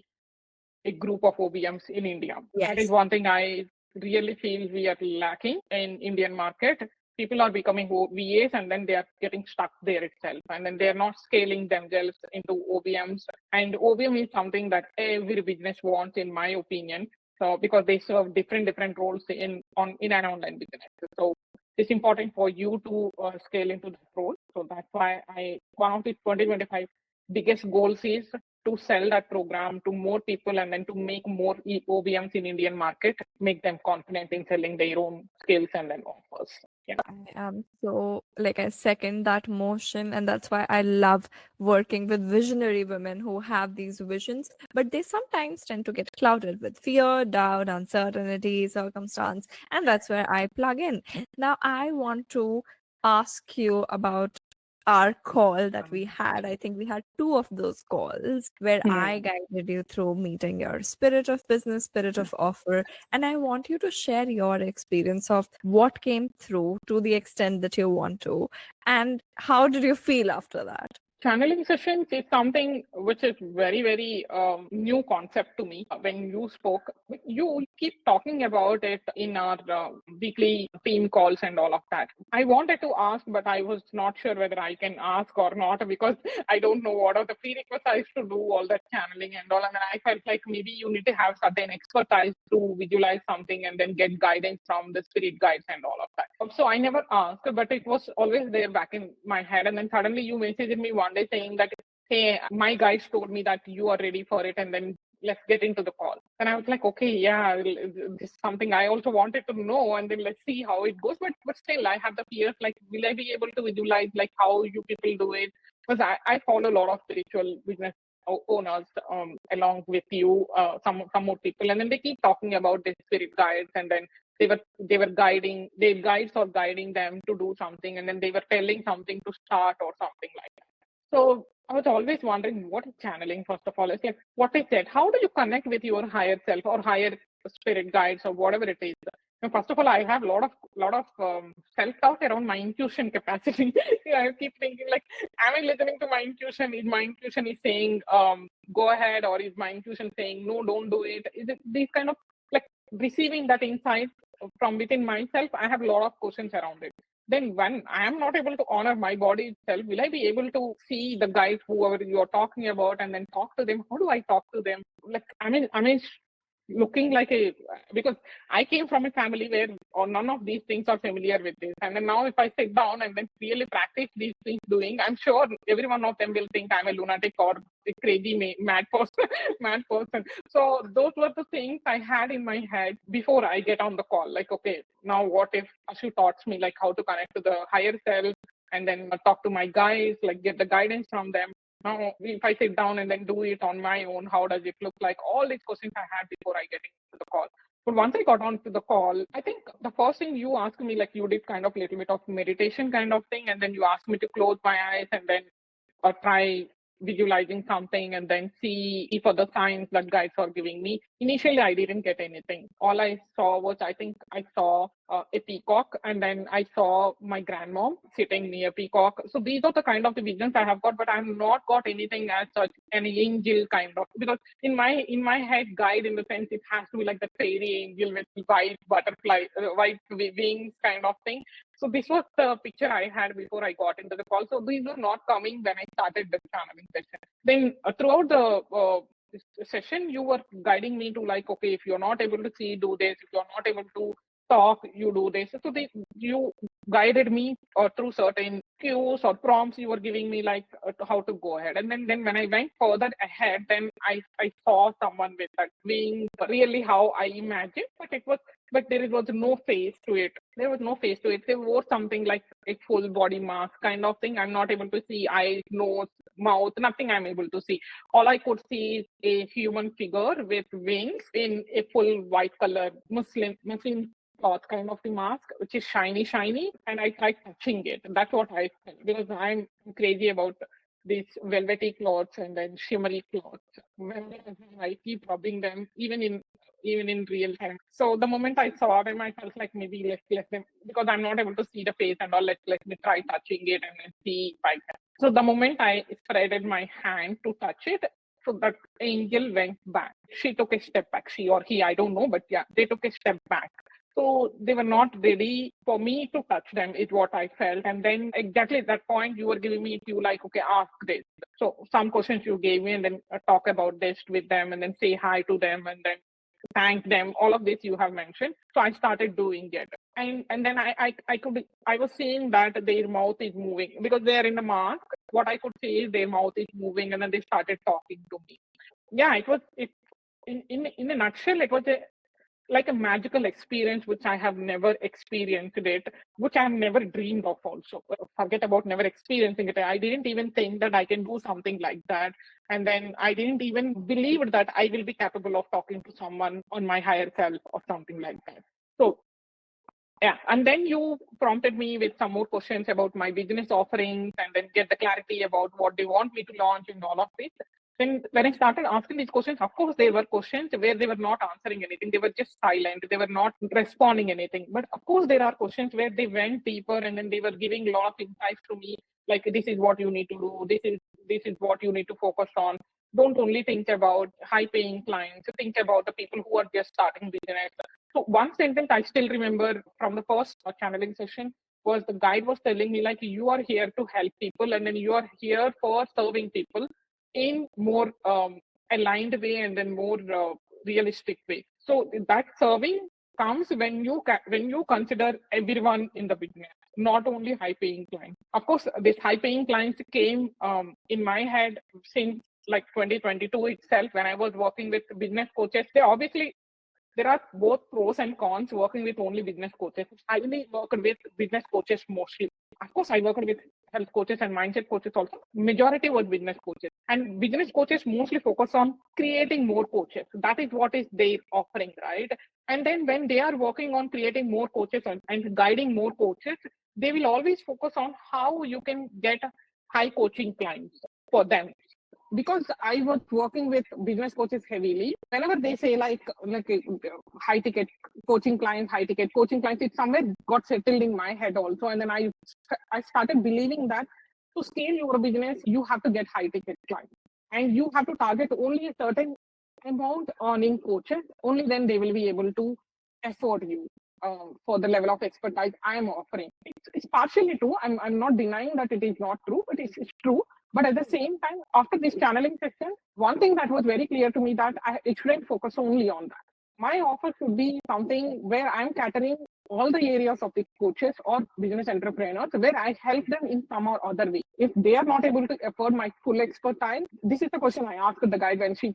[SPEAKER 2] a group of OBMs in India. That is
[SPEAKER 1] Yes.
[SPEAKER 2] one thing I really feel we are lacking in Indian market. People are becoming VAs and then they are getting stuck there itself, and then they are not scaling themselves into OBMs. And OBM is something that every business wants, in my opinion. So because they serve different roles in an online business. So it's important for you to scale into that role. So that's why I one of the 2025 biggest goals is to sell that program to more people and then to make more OBMs in Indian market, make them confident in selling their own skills and then offers. Yeah.
[SPEAKER 1] I am so, like, I second that motion, and that's why I love working with visionary women who have these visions, but they sometimes tend to get clouded with fear, doubt, uncertainty, circumstance, and that's where I plug in. Now, I want to ask you about our call that we had. I think we had two of those calls where I
[SPEAKER 2] Hmm.
[SPEAKER 1] guided you through meeting your spirit of business, spirit of offer, and I want you to share your experience of what came through to the extent that you want to. And how did you feel after that?
[SPEAKER 2] Channeling sessions is something which is very new concept to me. When you spoke, you keep talking about it in our weekly team calls and all of that. I wanted to ask, but I was not sure whether I can ask or not because I don't know what are the prerequisites to do all that channeling and all. And I felt like maybe you need to have certain expertise to visualize something and then get guidance from the spirit guides and all of that. So I never asked, but it was always there back in my head. And then suddenly you messaged me one day saying that, hey, my guys told me that you are ready for it. And then let's get into the call. And I was like, okay, yeah, this is something I also wanted to know. And then let's see how it goes. But still, I have the fears like, will I be able to visualize like how you people do it? Because I follow a lot of spiritual business owners along with you, some more people. And then they keep talking about the spirit guides and then they were guiding their guides or guiding them to do something and then they were telling something to start or something like that. So I was always wondering what is channeling, first of all. It's like what is it? How do you connect with your higher self or higher spirit guides or whatever it is? And first of all, I have a lot of self-doubt around my intuition capacity. I keep thinking like, am I listening to my intuition? Is my intuition is saying go ahead, or is my intuition saying no, don't do it? Is it these kind of like receiving that insight from within myself? I have a lot of questions around it. Then when I am not able to honor my body itself, will I be able to see the guys, whoever you are talking about, and then talk to them? How do I talk to them? Like, I mean, looking like a, because I came from a family where or none of these things are familiar with this. And then now if I sit down and then really practice these things doing, I'm sure every one of them will think I'm a lunatic or a crazy mad person, mad person. So those were the things I had in my head before I get on the call. Like, okay, now what if Ashu taught me like how to connect to the higher self and then talk to my guys, like get the guidance from them. Now, if I sit down and then do it on my own, how does it look like? All these questions I had before I get into the call. But once I got onto the call, I think the first thing you asked me, like you did kind of a little bit of meditation kind of thing, and then you asked me to close my eyes and then try visualizing something and then see for the signs that guides are giving me. Initially, I didn't get anything. All I saw was, I think I saw a peacock and then I saw my grandmom sitting near peacock. So these are the kind of the visions I have got, but I have not got anything as such, an angel kind of, because in my head, guide in the sense it has to be like the fairy angel with white butterfly, white wings kind of thing. So this was the picture I had before I got into the call. So these were not coming when I started the channeling session. Then throughout the session, you were guiding me to like, okay, if you're not able to see, do this. If you're not able to talk, you do this. So you guided me through certain cues or prompts you were giving me like how to go ahead. And then when I went further ahead, then I saw someone with that wing, really how I imagined, but there was no face to it. There was no face to it. They wore something like a full body mask kind of thing. I'm not able to see eyes, nose, mouth, nothing I'm able to see. All I could see is a human figure with wings in a full white color Muslim cloth kind of the mask, which is shiny, and I tried touching it. That's what I felt because I'm crazy about these velvety cloths and then shimmery cloths. When I keep rubbing them, even in real time. So the moment I saw them, I felt like maybe let's let them, because I'm not able to see the face and all. Let me try touching it and then see if I can. So the moment I spreaded my hand to touch it, so that angel went back. She took a step back. She or he, I don't know, but yeah, they took a step back. So they were not ready for me to touch them, is what I felt. And then exactly at that point, you were giving me to like, okay, ask this. So some questions you gave me, and then talk about this with them, and then say hi to them, and then thank them. All of this you have mentioned. So I started doing it, and then I was seeing that their mouth is moving because they are in the mask. what I could say is their mouth is moving, and then they started talking to me. Yeah, it was it in a nutshell, it was a like a magical experience which I have never experienced it, which I have never dreamed of also. Forget about never experiencing it. I didn't even think that I can do something like that. And then I didn't even believe that I will be capable of talking to someone on my higher self or something like that. So yeah, and then you prompted me with some more questions about my business offerings and then get the clarity about what they want me to launch and all of this. Then when I started asking these questions, of course, there were questions where they were not answering anything. They were just silent. They were not responding anything. But of course, there are questions where they went deeper and then they were giving a lot of insights to me, like this is what you need to do. This is what you need to focus on. Don't only think about high paying clients. Think about the people who are just starting business. So one sentence I still remember from the first channeling session was the guide was telling me like you are here to help people and then you are here for serving people in more aligned way and then more realistic way. So that serving comes when you consider everyone in the business, not only high paying clients. Of course, this high paying clients came in my head since like 2022 itself when I was working with business coaches. They obviously there are both pros and cons working with only business coaches. I only worked with business coaches mostly. Of course, I worked with health coaches and mindset coaches also. Majority was business coaches. And business coaches mostly focus on creating more coaches. That is what is their offering, right? And then when they are working on creating more coaches and guiding more coaches, they will always focus on how you can get high coaching clients for them because I was working with business coaches heavily. Whenever they say like high ticket high ticket coaching clients, it somewhere got settled in my head also, and then I started believing that to scale your business, you have to get high ticket clients, and you have to target only a certain amount earning coaches. Only then they will be able to afford you. For the level of expertise I am offering. It's partially true. I'm not denying that it is not true, but it's true. But at the same time, after this channeling session, one thing that was very clear to me that it shouldn't focus only on that. My offer should be something where I'm catering all the areas of the coaches or business entrepreneurs where I help them in some or other way. If they are not able to afford my full expertise, this is the question I asked the guide when she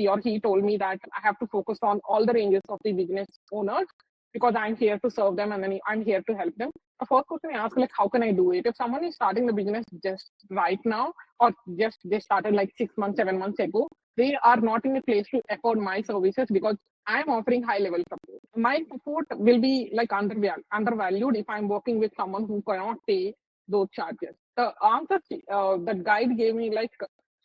[SPEAKER 2] or he told me that I have to focus on all the ranges of the business owners because I'm here to serve them and then I'm here to help them. The first question I ask, like, how can I do it? If someone is starting the business just right now or just they started like 6 months, 7 months ago, they are not in a place to afford my services because I'm offering high level support. My support will be like undervalued if I'm working with someone who cannot pay those charges. The answer that guide gave me like,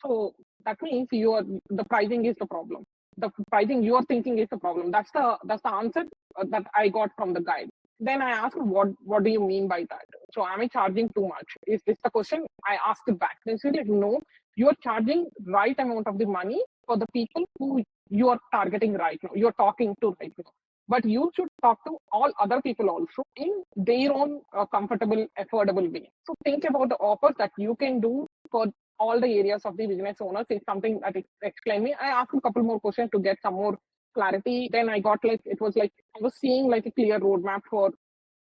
[SPEAKER 2] so that means the pricing is the problem. The pricing you are thinking is the problem. That's the answer that I got from the guide. Then I asked, what do you mean by that? So am I charging too much? Is this the question? I asked it back. They said, like, no, you are charging right amount of the money for the people who you are targeting right now. You are talking to right now. But you should talk to all other people also in their own comfortable, affordable way. So think about the offers that you can do for all the areas of the business owners is something that explained me. I asked a couple more questions to get some more clarity. Then I got like, it was like, I was seeing like a clear roadmap for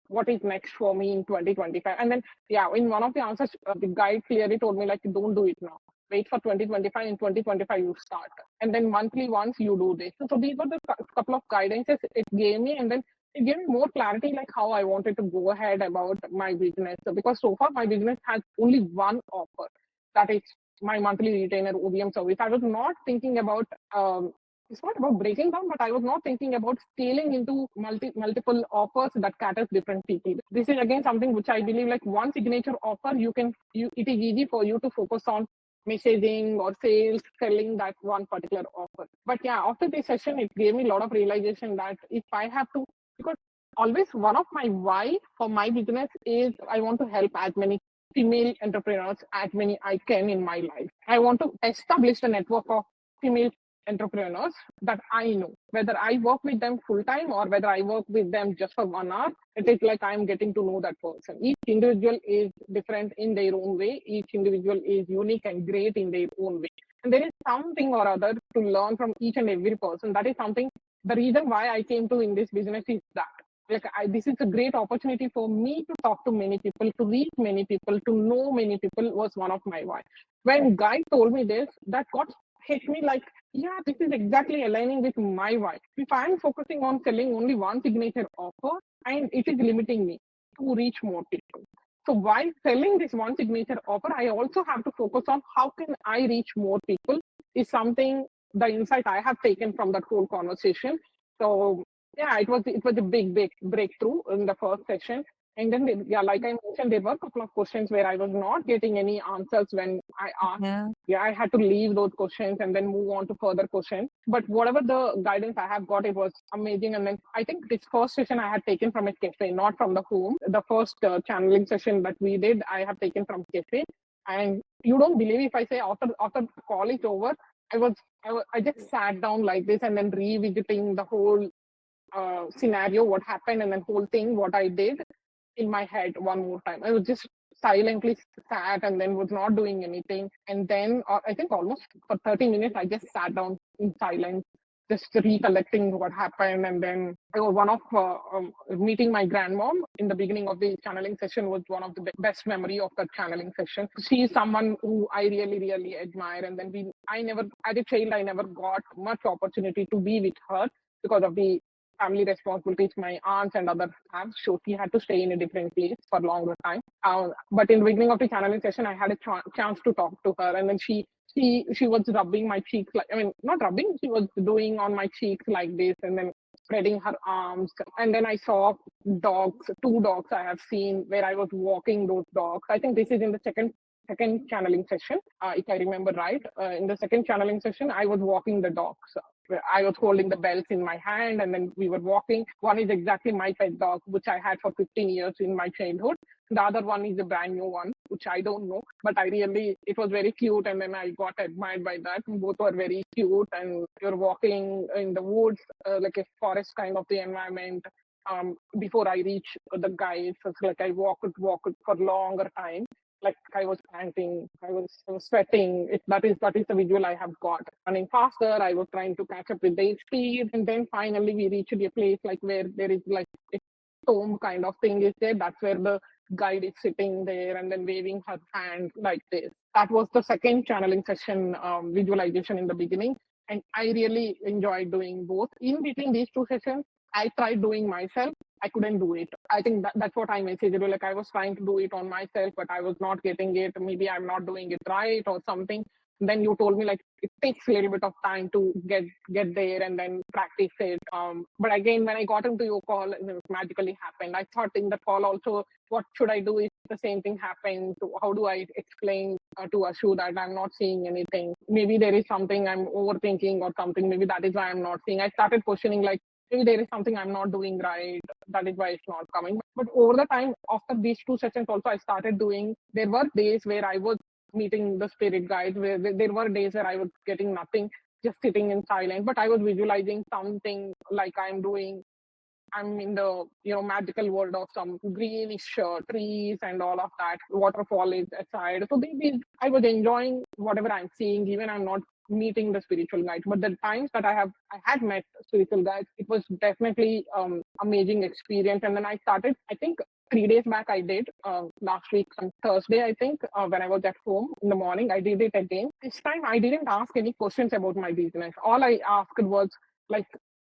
[SPEAKER 2] what is next for me in 2025. And then, yeah, in one of the answers, the guide clearly told me like, don't do it now. Wait for 2025. In 2025, you start. And then monthly once you do this. So these were the couple of guidances it gave me. And then it gave me more clarity like how I wanted to go ahead about my business. So because so far my business has only one offer, that is my monthly retainer OBM service. I was not thinking about it's not about breaking down, but I was not thinking about scaling into multiple offers that caters different people. This is again something which I believe like one signature offer it is easy for you to focus on messaging or sales, selling that one particular offer. But yeah, after this session, it gave me a lot of realization that if I have to, because always one of my why for my business is I want to help as many female entrepreneurs as many I can in my life. I want to establish a network of female entrepreneurs that I know. Whether I work with them full time or whether I work with them just for 1 hour, it is like I'm getting to know that person. Each individual is different in their own way. Each individual is unique and great in their own way. And there is something or other to learn from each and every person. That is something, the reason why I came to in this business is that. This is a great opportunity for me to talk to many people, to reach many people, to know many people was one of my why. When Guy told me this, that got hit me like, yeah, this is exactly aligning with my why. If I'm focusing on selling only one signature offer, and it is limiting me to reach more people. So while selling this one signature offer, I also have to focus on how can I reach more people is something the insight I have taken from that whole conversation. So yeah, it was a big breakthrough in the first session. And then yeah, like I mentioned, there were a couple of questions where I was not getting any answers when I asked.
[SPEAKER 1] Yeah.
[SPEAKER 2] Yeah, I had to leave those questions and then move on to further questions. But whatever the guidance I have got, it was amazing. And then I think this first session I had taken from a cafe, not from the home. The first channeling session that we did, I have taken from cafe. And you don't believe if I say after the call is over, I just sat down like this and then revisiting the whole scenario, what happened, and then whole thing, what I did in my head one more time. I was just silently sat and then was not doing anything. And then I think almost for 30 minutes, I just sat down in silence, just recollecting what happened. And then one of meeting my grandmom in the beginning of the channeling session was one of the best memory of that channeling session. She is someone who I really admire. And then as a child, I never got much opportunity to be with her because of the family responsibilities my aunts and others have. So she had to stay in a different place for longer time. But in the beginning of the channeling session, I had a chance to talk to her, and then she was rubbing my cheeks, like, I mean, not rubbing, she was doing on my cheeks like this, and then spreading her arms. And then I saw dogs, two dogs I have seen where I was walking those dogs. I think this is in the second channeling session, if I remember right. In the second channeling session, I was walking the dogs. I was holding the bells in my hand, and then we were walking. One is exactly my pet dog, which I had for 15 years in my childhood. The other one is a brand new one, which I don't know, but it was very cute, and then I got admired by that. Both were very cute, and you're walking in the woods, like a forest kind of the environment. Before I reach the guides, it's like I walked for longer time, like I was panting, I was sweating. That is the visual I have got. Running faster, I was trying to catch up with their speed, and then finally we reached a place like where there is like a tomb kind of thing is there. That's where the guide is sitting there and then waving her hand like this. That was the second channeling session, visualization in the beginning, and I really enjoyed doing both. In between these two sessions, I tried doing myself. I couldn't do it. I think that's what I messaged you. Like I was trying to do it on myself, but I was not getting it. Maybe I'm not doing it right or something. Then you told me like it takes a little bit of time to get there and then practice it. But again, when I got into your call, it magically happened. I thought in the call also, what should I do if the same thing happens? How do I explain to Ashu that I'm not seeing anything? Maybe there is something I'm overthinking or something. Maybe that is why I'm not seeing. I started questioning like maybe there is something I'm not doing right. That is why it's not coming. But over the time, after these two sessions, also I started doing. There were days where I was meeting the spirit guides, where there were days where I was getting nothing, just sitting in silence. But I was visualizing something like I'm in the magical world of some greenish trees and all of that. Waterfall is aside, so I was enjoying whatever I'm seeing, even I'm not meeting the spiritual guides. But the times that I had met spiritual guides, it was definitely amazing experience. And then I started. I think 3 days back I did last week on Thursday. I think when I was at home in the morning, I did it again. This time I didn't ask any questions about my business. All I asked was like,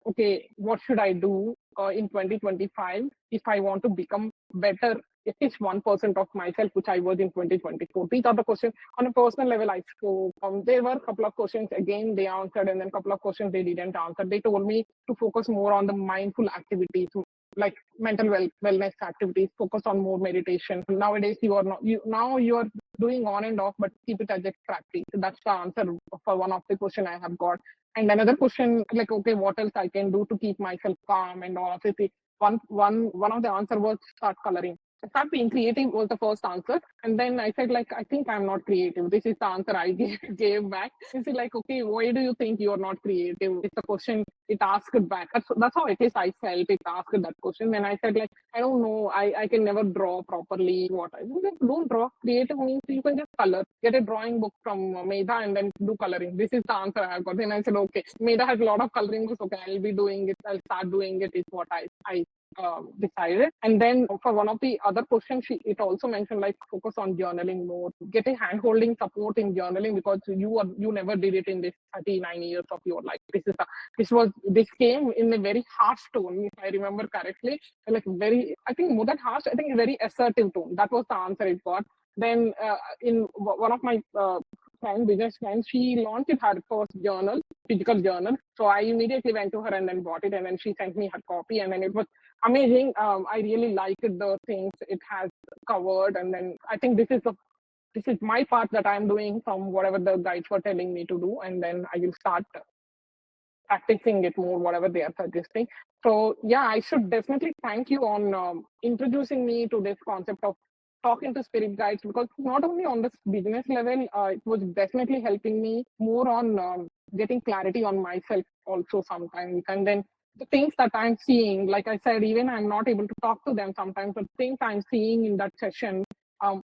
[SPEAKER 2] okay, what should I do in 2025 if I want to become better, at least 1% of myself, which I was in 2024? These are the questions. On a personal level, I spoke. There were a couple of questions, again, they answered, and then a couple of questions they didn't answer. They told me to focus more on the mindful activities, like mental wellness activities, focus on more meditation. Nowadays, you are doing on and off, but keep it as a practice. That's the answer for one of the question I have got. And another question, like, okay, what else I can do to keep myself calm and all of it. One of the answer was start coloring. Start being creative was the first answer. And then I said, like, I think I'm not creative. This is the answer I gave back. This is like, okay, why do you think you're not creative? It's a question it asked back. That's how at least I felt. It asked that question, and I said like, I don't know, I can never draw properly. What I said, don't draw. Creative means you can just color. Get a drawing book from Medha and then do coloring. This is the answer I got. Then I said, okay, Medha has a lot of coloring books. Okay, I'll be doing it. I'll start doing it. Is what I decided. And then for one of the other questions, it also mentioned like focus on journaling more, get a hand-holding support in journaling because you never did it in this 39 years of your life. This came in a very harsh tone, if I remember correctly, like very, I think more than harsh, I think a very assertive tone. That was the answer it got. Then in one of my business friends, she launched her first journal, physical journal. So I immediately went to her and then bought it, and then she sent me her copy, and then it was amazing. I really liked the things it has covered, and then I think this is my part that I'm doing from whatever the guides were telling me to do, and then I will start practicing it more, whatever they are suggesting. So yeah, I should definitely thank you on introducing me to this concept of talking to spirit guides, because not only on the business level, it was definitely helping me more on getting clarity on myself also sometimes. And then the things that I'm seeing, like I said, even I'm not able to talk to them sometimes, but things I'm seeing in that session,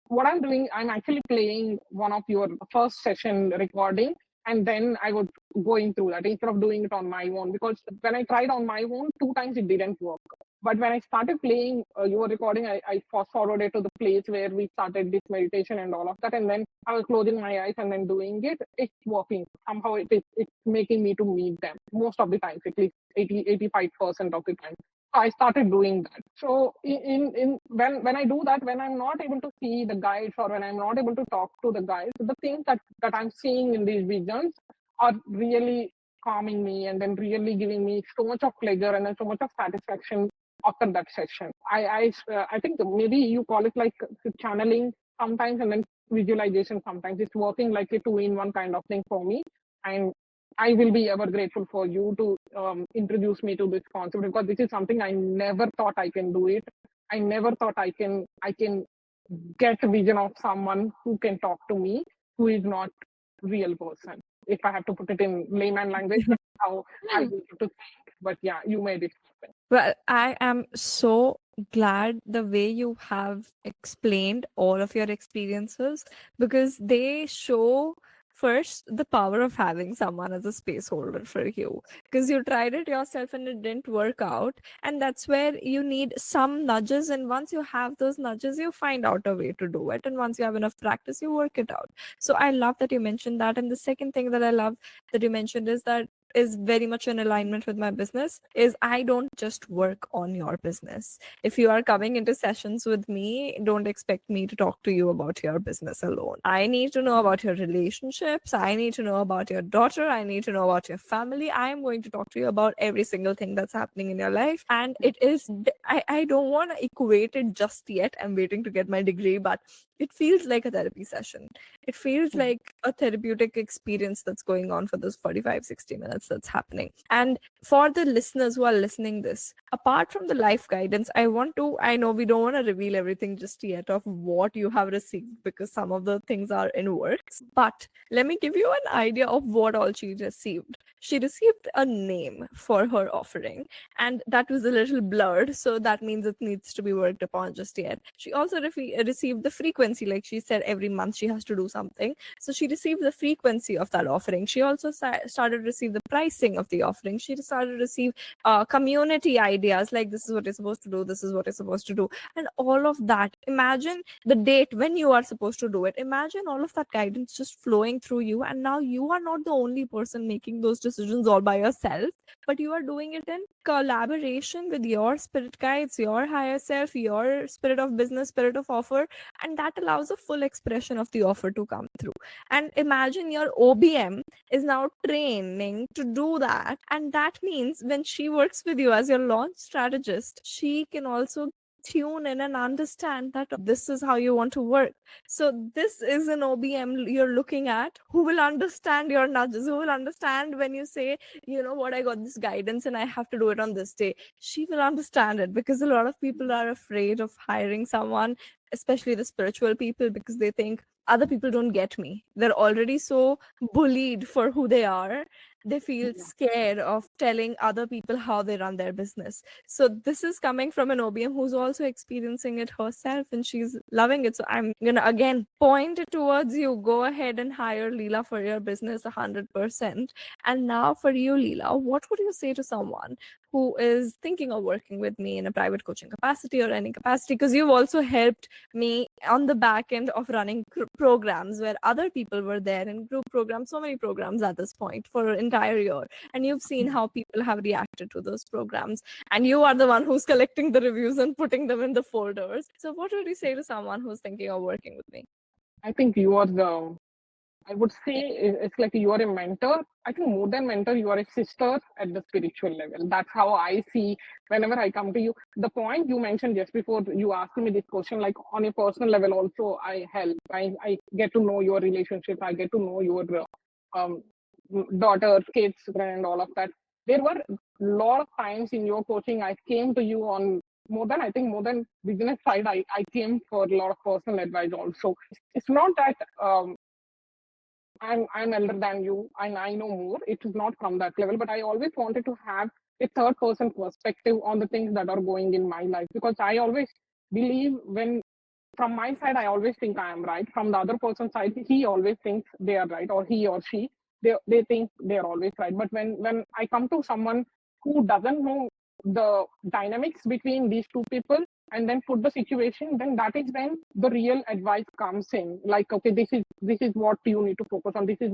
[SPEAKER 2] what I'm doing, I'm actually playing one of your first session recording, and then I was going through that instead of doing it on my own, because when I tried on my own, 2 times it didn't work. But when I started playing your recording, I fast forwarded to the place where we started this meditation and all of that, and then I was closing my eyes and then doing it. It's working somehow. It's making me to meet them most of the times, at least 85% of the time. I started doing that. So in when I do that, when I'm not able to see the guides or when I'm not able to talk to the guides, the things that I'm seeing in these visions are really calming me and then really giving me so much of pleasure and then so much of satisfaction after that session. I think maybe you call it like channeling sometimes and then visualization sometimes. It's working like a two-in-one kind of thing for me. And I will be ever grateful for you to introduce me to this concept, because this is something I never thought I can do it. I never thought I can get a vision of someone who can talk to me, who is not real person. If I have to put it in layman language, that's how I used to think. But yeah, you made it happen.
[SPEAKER 1] Well, I am so glad the way you have explained all of your experiences, because they show first the power of having someone as a space holder for you, because you tried it yourself and it didn't work out, and that's where you need some nudges, and once you have those nudges you find out a way to do it, and once you have enough practice you work it out. So I love that you mentioned that. And the second thing that I love that you mentioned is that is very much in alignment with my business is I don't just work on your business. If you are coming into sessions with me, don't expect me to talk to you about your business alone. I need to know about your relationships. I need to know about your daughter. I need to know about your family. I am going to talk to you about every single thing that's happening in your life. And it is, I don't want to equate it just yet. I'm waiting to get my degree, but it feels like a therapy session. It feels like a therapeutic experience that's going on for those 45-60 minutes that's happening. And for the listeners who are listening this, apart from the life guidance, I know we don't want to reveal everything just yet of what you have received, because some of the things are in works, but let me give you an idea of what all she received. She received a name for her offering, and that was a little blurred, so that means it needs to be worked upon just yet. She also received the frequency, like she said every month she has to do something, so she received the frequency of that offering. She also started to receive the pricing of the offering. She started to receive community ideas, like this is what you're supposed to do, this is what you're supposed to do, and all of that. Imagine the date when you are supposed to do it. Imagine all of that guidance just flowing through you, and now you are not the only person making those decisions all by yourself, but you are doing it in collaboration with your spirit guides, your higher self, your spirit of business, spirit of offer, and that allows a full expression of the offer to come through. And imagine your OBM is now training to do that, and that means when she works with you as your launch strategist, she can also tune in and understand that this is how you want to work. So this is an OBM you're looking at who will understand your nudges, who will understand when you say, you know what, I got this guidance and I have to do it on this day. She will understand it, because a lot of people are afraid of hiring someone, especially the spiritual people, because they think other people don't get me. They're already so bullied for who they are they feel
[SPEAKER 2] Yeah.
[SPEAKER 1] scared of telling other people how they run their business. So this is coming from an OBM who's also experiencing it herself and she's loving it. So I'm gonna again point it towards you. Go ahead and hire Leela for your business 100%. And now for you, Leela, what would you say to someone who is thinking of working with me in a private coaching capacity or any capacity? Because you've also helped me on the back end of running programs where other people were there in group programs, so many programs at this point for an entire year. And you've seen how people have reacted to those programs. And you are the one who's collecting the reviews and putting them in the folders. So, what would you say to someone who's thinking of working with me?
[SPEAKER 2] I think you are the, I would say it's like you are a mentor. I think more than mentor, you are a sister at the spiritual level. That's how I see whenever I come to you. The point you mentioned just before you asked me this question, like on a personal level, also I help. I get to know your relationship. I get to know your um, daughter, kids, and all of that. There were a lot of times in your coaching, I came to you on I think more than business side, I came for a lot of personal advice also. It's not that I'm elder than you and I know more. It is not from that level, but I always wanted to have a third person perspective on the things that are going in my life, because I always believe when from my side I always think I am right. From the other person's side, he always thinks they are right, or he or she they think they are always right. But when I come to someone who doesn't know the dynamics between these two people and then put the situation, then that is when the real advice comes in. Like, okay, this is what you need to focus on. This is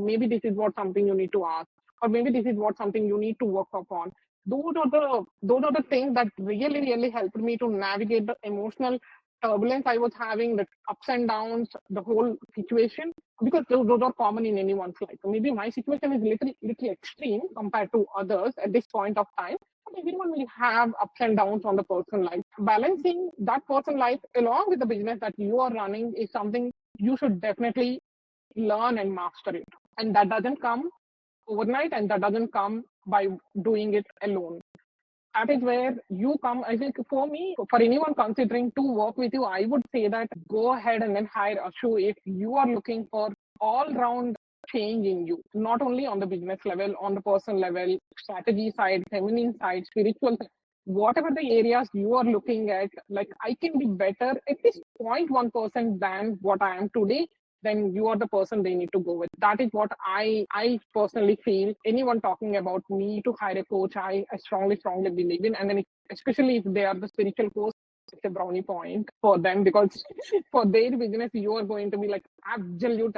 [SPEAKER 2] what something you need to ask, or maybe this is what something you need to work upon. Those are the things that really helped me to navigate the emotional turbulence I was having, the ups and downs, the whole situation, because those are common in anyone's life. So maybe my situation is little extreme compared to others at this point of time. But everyone will have ups and downs on the personal life. Balancing that personal life along with the business that you are running is something you should definitely learn and master it. And that doesn't come overnight, and that doesn't come by doing it alone. That is where you come. I think for me, for anyone considering to work with you, I would say that go ahead and then hire Ashu if you are looking for all round change in you, not only on the business level, on the personal level, strategy side, feminine side, spiritual side, whatever the areas you are looking at, like I can be better at least 0.1% than what I am today, then you are the person they need to go with. That is what I personally feel. Anyone talking about me to hire a coach, I strongly believe in. And then especially if they are the spiritual coach, it's a brownie point for them, because for their business you are going to be like absolute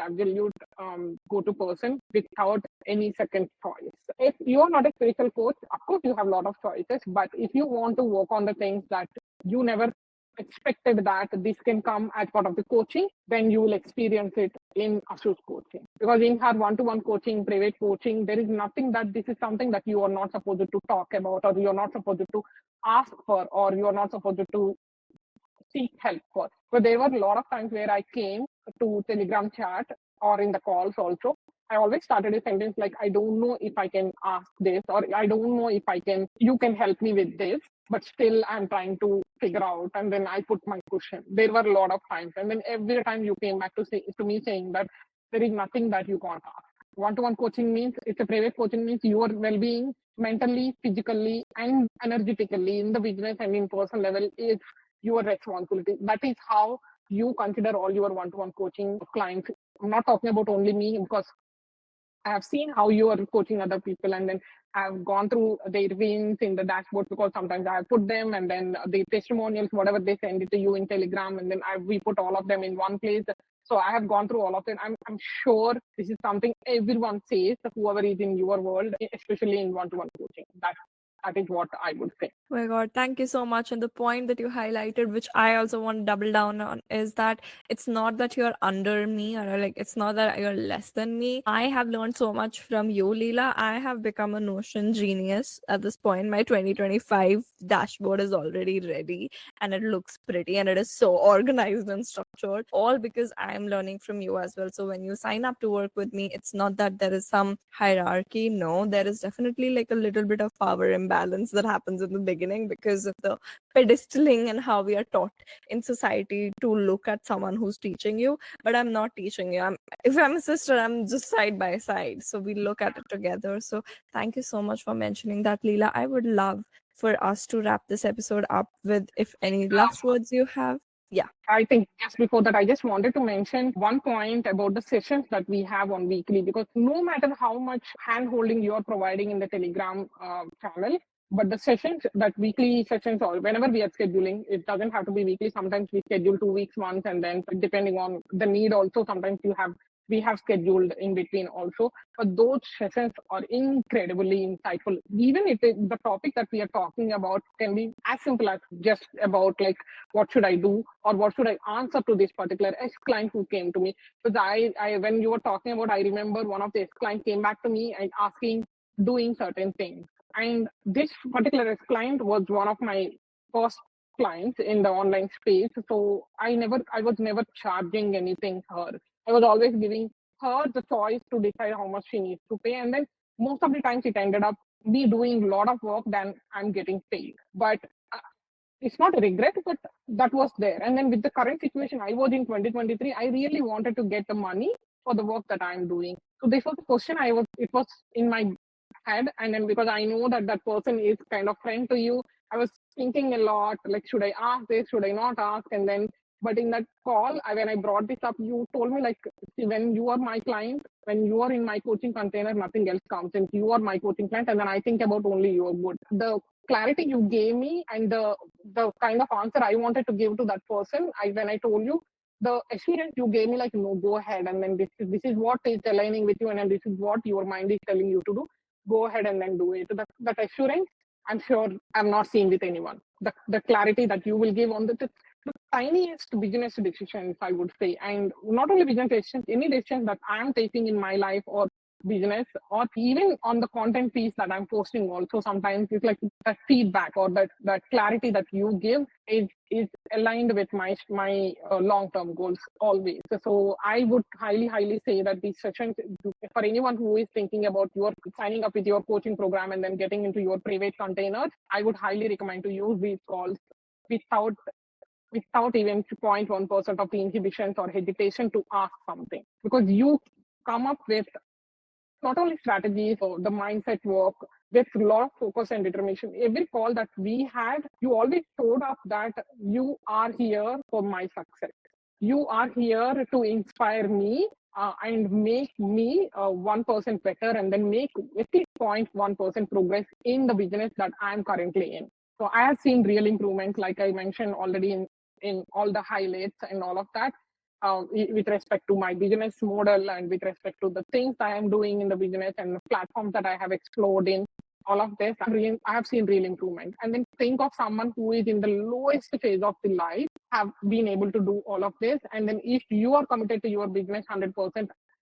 [SPEAKER 2] go-to person without any second choice. If you are not a spiritual coach, of course you have a lot of choices, but if you want to work on the things that you never expected that this can come as part of the coaching, then you will experience it in Ashu's coaching. Because in her one-to-one coaching, private coaching, there is nothing that this is something that you are not supposed to talk about, or you are not supposed to ask for, or you are not supposed to seek help for. But there were a lot of times where I came to Telegram chat or in the calls also. I always started a sentence like, I don't know if I can ask this, or I don't know if you can help me with this, but still I'm trying to figure out. And then I put my cushion. There were a lot of times. And then every time you came back to me saying that there is nothing that you can't ask. One-to-one coaching means, it's a private coaching means your well-being mentally, physically, and energetically in the business and in personal level is your responsibility. That is how you consider all your one-to-one coaching clients. I'm not talking about only me, because I have seen how you are coaching other people, and then I've gone through their wins in the dashboard, because sometimes I have put them, and then the testimonials, whatever they send it to you in Telegram, and then we put all of them in one place. So I have gone through all of it. I'm sure this is something everyone says, whoever is in your world, especially in one-to-one coaching. That is what I would say.
[SPEAKER 1] Oh my God, thank you so much. And the point that you highlighted, which I also want to double down on, is that it's not that you're under me, or like it's not that you're less than me. I have learned so much from you, Leela. I have become a Notion genius at this point. My 2025 dashboard is already ready and it looks pretty and it is so organized and structured, all because I'm learning from you as well. So when you sign up to work with me, it's not that there is some hierarchy. No, there is definitely like a little bit of power imbalance imbalance that happens in the beginning because of the pedestaling and how we are taught in society to look at someone who's teaching you. But I'm not teaching you. If I'm a sister, I'm just side by side. So we look at it together. So thank you so much for mentioning that, Leela. I would love for us to wrap this episode up with if any last words you have. Yeah.
[SPEAKER 2] I think just before that, I just wanted to mention one point about the sessions that we have on weekly, because no matter how much hand holding you're providing in the Telegram channel, but the sessions, that weekly sessions, or whenever we are scheduling, it doesn't have to be weekly. Sometimes we schedule 2 weeks once, and then depending on the need, also sometimes we have scheduled in between also. But those sessions are incredibly insightful. Even if the topic that we are talking about can be as simple as just about like what should I do or what should I answer to this particular ex client who came to me. Because I when you were talking about, I remember one of the ex clients came back to me and asking, doing certain things. And this particular ex client was one of my first clients in the online space. So I was never charging anything her. I was always giving her the choice to decide how much she needs to pay. And then most of the times it ended up me doing a lot of work than I'm getting paid. But it's not a regret, but that was there. And then with the current situation, I was in 2023, I really wanted to get the money for the work that I'm doing. So this was the question it was in my head. And then because I know that that person is kind of friend to you, I was thinking a lot, like, should I ask this? Should I not ask? And then, but in that call, when I brought this up, you told me like, see, when you are my client, when you are in my coaching container, nothing else comes in. You are my coaching client. And then I think about only your good. The clarity you gave me and the kind of answer I wanted to give to that person, when I told you, the assurance you gave me, like, no, go ahead, and then this is what is aligning with you, and then this is what your mind is telling you to do. Go ahead and then do it. That assurance, I'm sure I'm not seeing with anyone. The clarity that you will give on the tiniest business decisions, I would say, and not only business decisions, any decisions that I'm taking in my life or business, or even on the content piece that I'm posting also, sometimes it's like that feedback or that clarity that you give is aligned with my long-term goals always. So I would highly say that these sessions, for anyone who is thinking about your signing up with your coaching program and then getting into your private containers, I would highly recommend to use these calls without even 0.1% of the inhibitions or hesitation to ask something, because you come up with not only strategies or the mindset work with a lot of focus and determination. Every call that we had, you always showed up that you are here for my success. You are here to inspire me and make me 1% better, and then make at least 0.1% progress in the business that I'm currently in. So I have seen real improvement, like I mentioned already in all the highlights and all of that, with respect to my business model and with respect to the things I am doing in the business and the platforms that I have explored in. All of this, I have seen real improvement. And then think of someone who is in the lowest phase of the life, have been able to do all of this. And then if you are committed to your business 100%,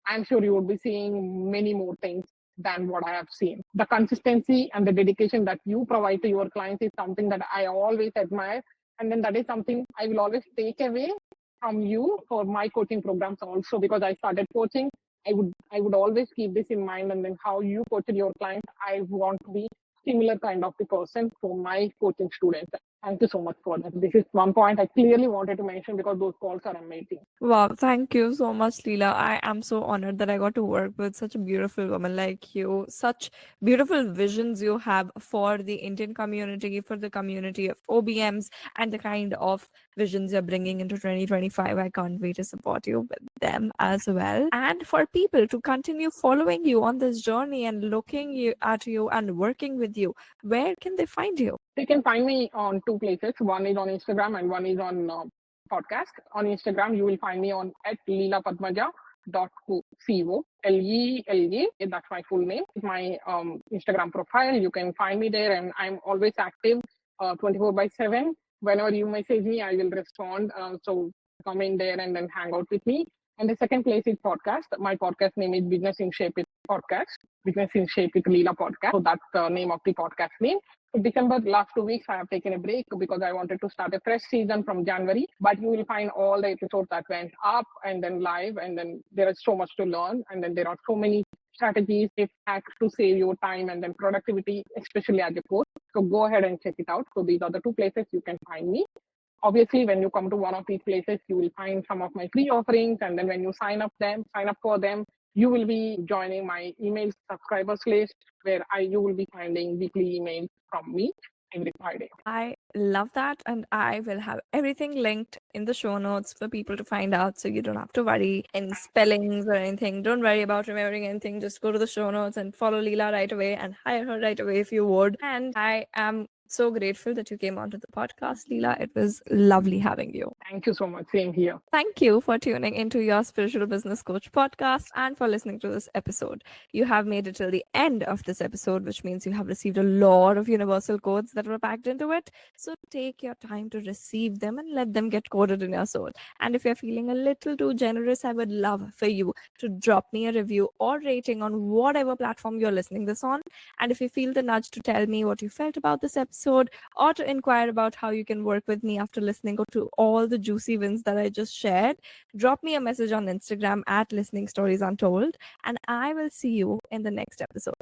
[SPEAKER 2] I'm sure you will be seeing many more things than what I have seen. The consistency and the dedication that you provide to your clients is something that I always admire. And then that is something I will always take away from you for my coaching programs also, because I started coaching. I would always keep this in mind, and then how you coach your clients, I want to be similar kind of the person for my coaching students. Thank you so much for that. This is one point I clearly wanted to mention because those calls are amazing.
[SPEAKER 1] Wow, thank you so much, Leela. I am so honored that I got to work with such a beautiful woman like you. Such beautiful visions you have for the Indian community, for the community of OBMs, and the kind of visions you're bringing into 2025. I can't wait to support you with them as well. And for people to continue following you on this journey and looking at you and working with you, where can they find you?
[SPEAKER 2] They can find me on two places. One is on Instagram and one is on podcast. On Instagram, you will find me on at leelapadmaja.co. Leela. That's my full name. My Instagram profile. You can find me there, and I'm always active 24/7. Whenever you message me, I will respond. So come in there and then hang out with me. And the second place is podcast. My podcast name is Business in Shape with Podcast. Business in Shape with Leela Podcast. So that's the name of the podcast name. So December, last 2 weeks, I have taken a break because I wanted to start a fresh season from January. But you will find all the episodes that went up and then live, and then there is so much to learn. And then there are so many strategies, tips, hacks to save your time and then productivity, especially as a coach. So go ahead and check it out. So these are the two places you can find me. Obviously, when you come to one of these places, you will find some of my free offerings. And then when you sign up for them, you will be joining my email subscribers list where you will be finding weekly emails from me every Friday.
[SPEAKER 1] I love that. And I will have everything linked in the show notes for people to find out. So you don't have to worry any spellings or anything. Don't worry about remembering anything. Just go to the show notes and follow Leela right away and hire her right away if you would. And I am so grateful that you came onto the podcast, Leela. It was lovely having you.
[SPEAKER 2] Thank you so much. Same here.
[SPEAKER 1] Thank you for tuning into your Spiritual Business Coach podcast and for listening to this episode. You have made it till the end of this episode, which means you have received a lot of universal codes that were packed into it. So take your time to receive them and let them get coded in your soul. And if you're feeling a little too generous, I would love for you to drop me a review or rating on whatever platform you're listening this on. And if you feel the nudge to tell me what you felt about this episode or to inquire about how you can work with me after listening to all the juicy wins that I just shared, drop me a message on Instagram at Listening Stories Untold, and I will see you in the next episode.